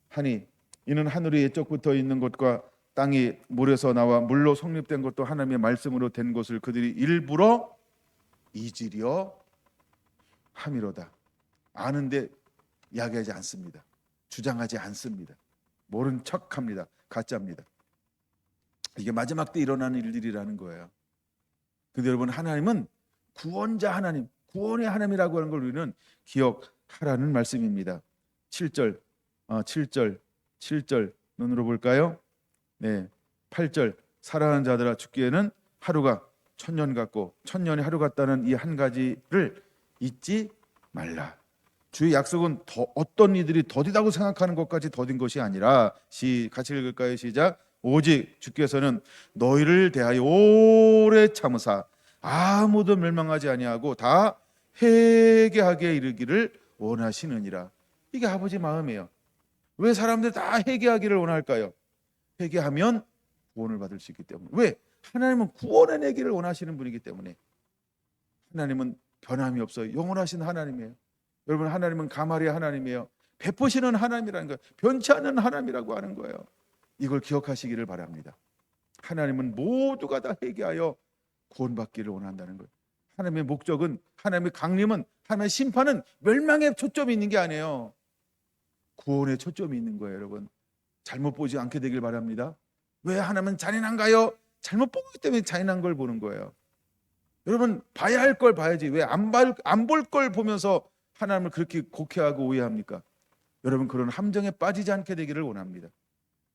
하니 이는 하늘이 옛적부터 있는 것과 땅이 물에서 나와 물로 성립된 것도 하나님의 말씀으로 된 것을 그들이 일부러 잊으려 함이로다. 아는데 이야기하지 않습니다. 주장하지 않습니다. 모른 척합니다. 가짜입니다. 이게 마지막 때 일어나는 일들이라는 거예요. 근데 여러분, 하나님은 구원자 하나님, 구원의 하나님이라고 하는 걸 우리는 기억하라는 말씀입니다. 7절 눈으로 볼까요? 네, 8절 사랑하는 자들아 죽기에는 하루가 천년 같고 천년이 하루 같다는 이 한 가지를 잊지 말라. 주의 약속은 어떤 이들이 더디다고 생각하는 것까지 더딘 것이 아니라 같이 읽을까요? 시작. 오직 주께서는 너희를 대하여 오래 참으사 아무도 멸망하지 아니하고 다 회개하게 이르기를 원하시느니라. 이게 아버지 마음이에요. 왜 사람들이 다 회개하기를 원할까요? 회개하면 구원을 받을 수 있기 때문에. 왜? 하나님은 구원해 내기를 원하시는 분이기 때문에. 하나님은 변함이 없어요. 영원하신 하나님이에요. 여러분, 하나님은 가마리아 하나님이에요. 베푸시는 하나님이라는 거예요. 변치 않는 하나님이라고 하는 거예요. 이걸 기억하시기를 바랍니다. 하나님은 모두가 다 회개하여 구원받기를 원한다는 거예요. 하나님의 목적은, 하나님의 강림은, 하나님의 심판은 멸망에 초점이 있는 게 아니에요. 구원에 초점이 있는 거예요. 여러분, 잘못 보지 않게 되길 바랍니다. 왜 하나님은 잔인한가요? 잘못 보기 때문에 잔인한 걸 보는 거예요. 여러분, 봐야 할 걸 봐야지. 왜 안 볼 걸 보면서 하나님을 그렇게 곡해하고 오해합니까? 여러분, 그런 함정에 빠지지 않게 되기를 원합니다.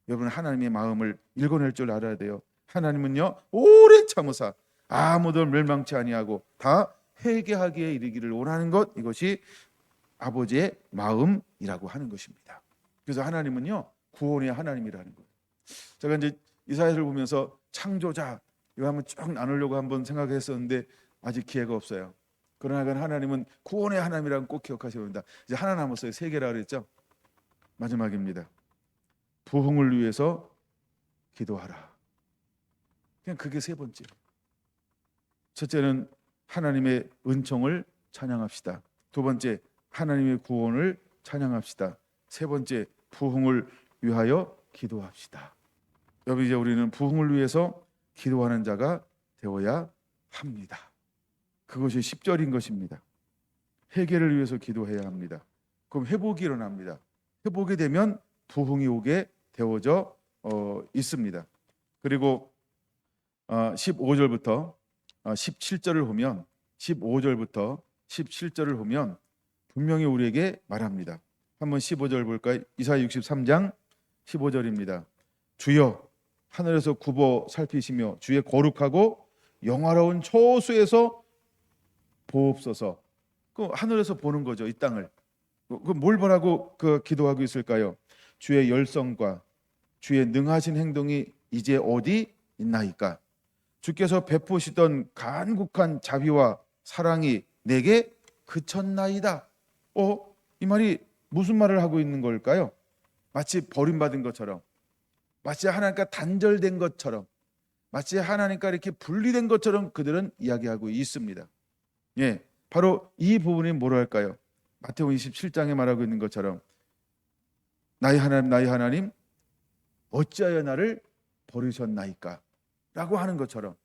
여러분, 하나님의 마음을 읽어낼 줄 알아야 돼요. 하나님은요 오래 참으사 아무도 멸망치 아니하고 다 회개하기에 이르기를 원하는 것, 이것이 아버지의 마음이라고 하는 것입니다. 그래서 하나님은요 구원의 하나님이라는 거예요. 제가 이제 이사야를 보면서 창조자 이거 한번 쭉 나누려고 한번 생각했었는데 아직 기회가 없어요. 그러나 하나님은 구원의 하나님이라는 꼭 기억하셔야 합니다. 이제 하나 남았어요. 3개라 그랬죠. 마지막입니다. 부흥을 위해서 기도하라. 그냥 그게 3번째. 첫째는 하나님의 은총을 찬양합시다. 2번째, 하나님의 구원을 찬양합시다. 3번째, 부흥을 위하여 기도합시다. 여러분, 이제 우리는 부흥을 위해서 기도하는 자가 되어야 합니다. 그것이 10절인 것입니다. 회개를 위해서 기도해야 합니다. 그럼 회복이 일어납니다. 회복이 되면 부흥이 오게 되어져 있습니다. 그리고 15절부터 17절을 보면 15절부터 17절을 보면 분명히 우리에게 말합니다. 한번 15절 볼까요? 이사야 63장 15절입니다. 주여 하늘에서 굽어 살피시며 주의 거룩하고 영화로운 초수에서 보옵소서. 그 하늘에서 보는 거죠, 이 땅을. 그 뭘 보라고 그 기도하고 있을까요? 주의 열성과 주의 능하신 행동이 이제 어디 있나이까? 주께서 베푸시던 간곡한 자비와 사랑이 내게 그쳤나이다. 이 말이 무슨 말을 하고 있는 걸까요? 마치 버림받은 것처럼, 마치 하나님과 단절된 것처럼, 마치 하나님과 이렇게 분리된 것처럼 그들은 이야기하고 있습니다. 예, 바로 이 부분이 뭐랄까요? 마태복음 27장에 말하고 있는 것처럼 나의 하나님 어찌하여 나를 버리셨나이까? 라고 하는 것처럼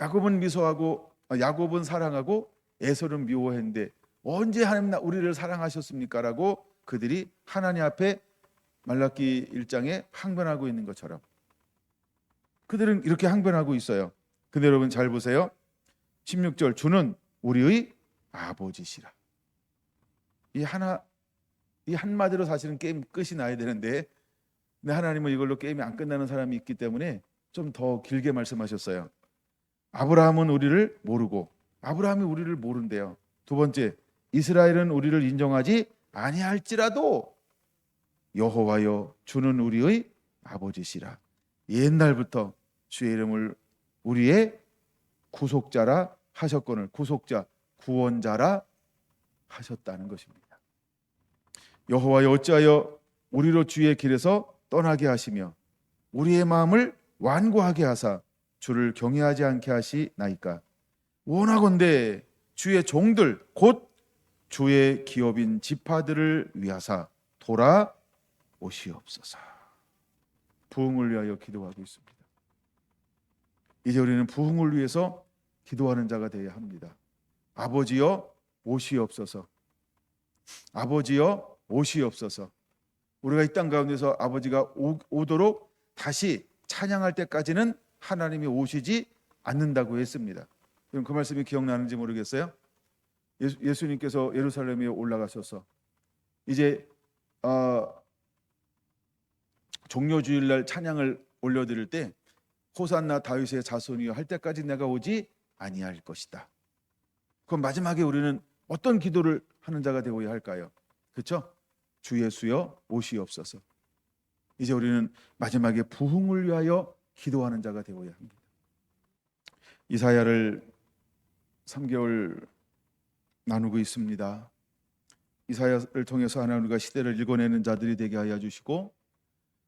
야곱은 사랑하고 에서는 미워했는데 언제 하나님 우리를 사랑하셨습니까? 라고 그들이 하나님 앞에 말라기 1장에 항변하고 있는 것처럼 그들은 이렇게 항변하고 있어요. 근데 여러분 잘 보세요. 16절, 주는 우리의 아버지시라. 이 한마디로 사실은 게임 끝이 나야 되는데 하나님은 이걸로 게임이 안 끝나는 사람이 있기 때문에 좀 더 길게 말씀하셨어요. 아브라함은 우리를 모르고, 아브라함이 우리를 모른대요. 두 번째, 이스라엘은 우리를 인정하지 아니할지라도 여호와여 주는 우리의 아버지시라. 옛날부터 주의 이름을 우리의 구속자라 하셨거늘, 구속자, 구원자라 하셨다는 것입니다. 여호와여 어찌하여 우리로 주의 길에서 떠나게 하시며 우리의 마음을 완고하게 하사 주를 경외하지 않게 하시나이까. 원하건대 주의 종들 곧 주의 기업인 지파들을 위하사 돌아오시옵소서. 부흥을 위하여 기도하고 있습니다. 이제 우리는 부흥을 위해서 기도하는 자가 되어야 합니다. 아버지여 오시옵소서. 아버지여 오시옵소서. 우리가 이 땅 가운데서 아버지가 오도록 다시 찬양할 때까지는 하나님이 오시지 않는다고 했습니다. 그럼 그 말씀이 기억나는지 모르겠어요. 예수님께서 예루살렘에 올라가셔서 이제 종료주일날 찬양을 올려드릴 때 호산나 다윗의 자손이여 할 때까지 내가 오지 아니할 것이다. 그럼 마지막에 우리는 어떤 기도를 하는 자가 되어야 할까요? 그렇죠? 주 예수여 오시옵소서. 이제 우리는 마지막에 부흥을 위하여 기도하는 자가 되어야 합니다. 이사야를 3개월 나누고 있습니다. 이사야를 통해서 하나님과 시대를 읽어내는 자들이 되게 하여 주시고,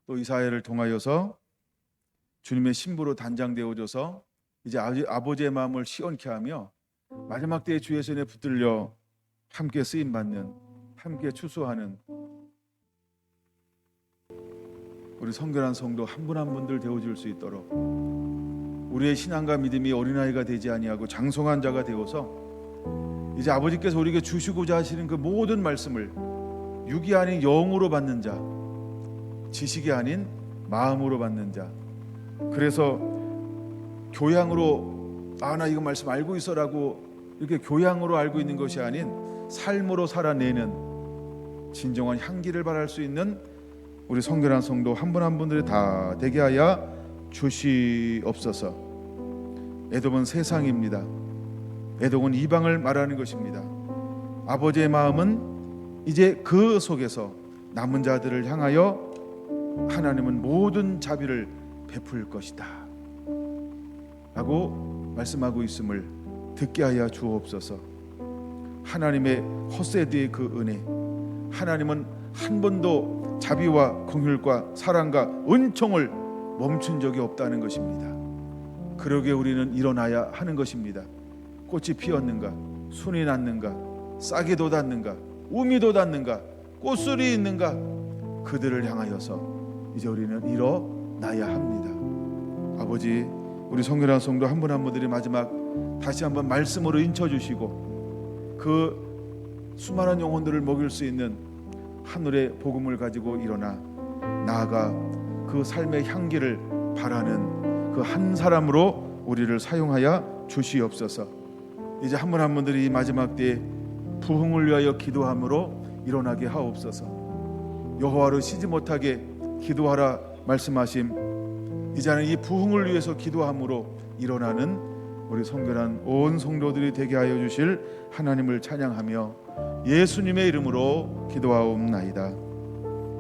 또 이사야를 통하여서 주님의 신부로 단장되어져서 이제 아버지의 마음을 시원케 하며 마지막 때에 주의 손에 붙들려 함께 쓰임받는, 함께 추수하는 우리 성결한 성도 한 분 한 분들 되어줄 수 있도록 우리의 신앙과 믿음이 어린아이가 되지 아니하고 장성한 자가 되어서 이제 아버지께서 우리에게 주시고자 하시는 그 모든 말씀을 육이 아닌 영으로 받는 자, 지식이 아닌 마음으로 받는 자, 그래서 교양으로 나 이거 말씀 알고 있어라고 이렇게 교양으로 알고 있는 것이 아닌 삶으로 살아내는 진정한 향기를 발할 수 있는 우리 성결한 성도 한 분 한 분들이 다 되게 하여 주시옵소서. 에돔은 세상입니다. 에돔은 이방을 말하는 것입니다. 아버지의 마음은 이제 그 속에서 남은 자들을 향하여 하나님은 모든 자비를 베풀 것이다 라고 말씀하고 있음을 듣게 하여 주옵소서. 하나님의 허세드의 그 은혜, 하나님은 한 번도 자비와 긍휼과 사랑과 은총을 멈춘 적이 없다는 것입니다. 그러기에 우리는 일어나야 하는 것입니다. 꽃이 피었는가, 순이 났는가, 싹이 돋았는가, 우미 돋았는가, 꽃술이 있는가, 그들을 향하여서 이제 우리는 일어나야 합니다. 아버지, 우리 성결한 성도 한 분 한 분들이 마지막 다시 한번 말씀으로 인쳐주시고 그 수많은 영혼들을 먹일 수 있는 하늘의 복음을 가지고 일어나 나아가 그 삶의 향기를 바라는 그 한 사람으로 우리를 사용하여 주시옵소서. 이제 한 분 한 분들이 이 마지막 때에 부흥을 위하여 기도함으로 일어나게 하옵소서. 여호와를 쉬지 못하게 기도하라 말씀하심, 이제는 이 부흥을 위해서 기도함으로 일어나는 우리 성결한 온 성도들이 되게 하여 주실 하나님을 찬양하며 예수님의 이름으로 기도하옵나이다.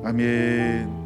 아멘.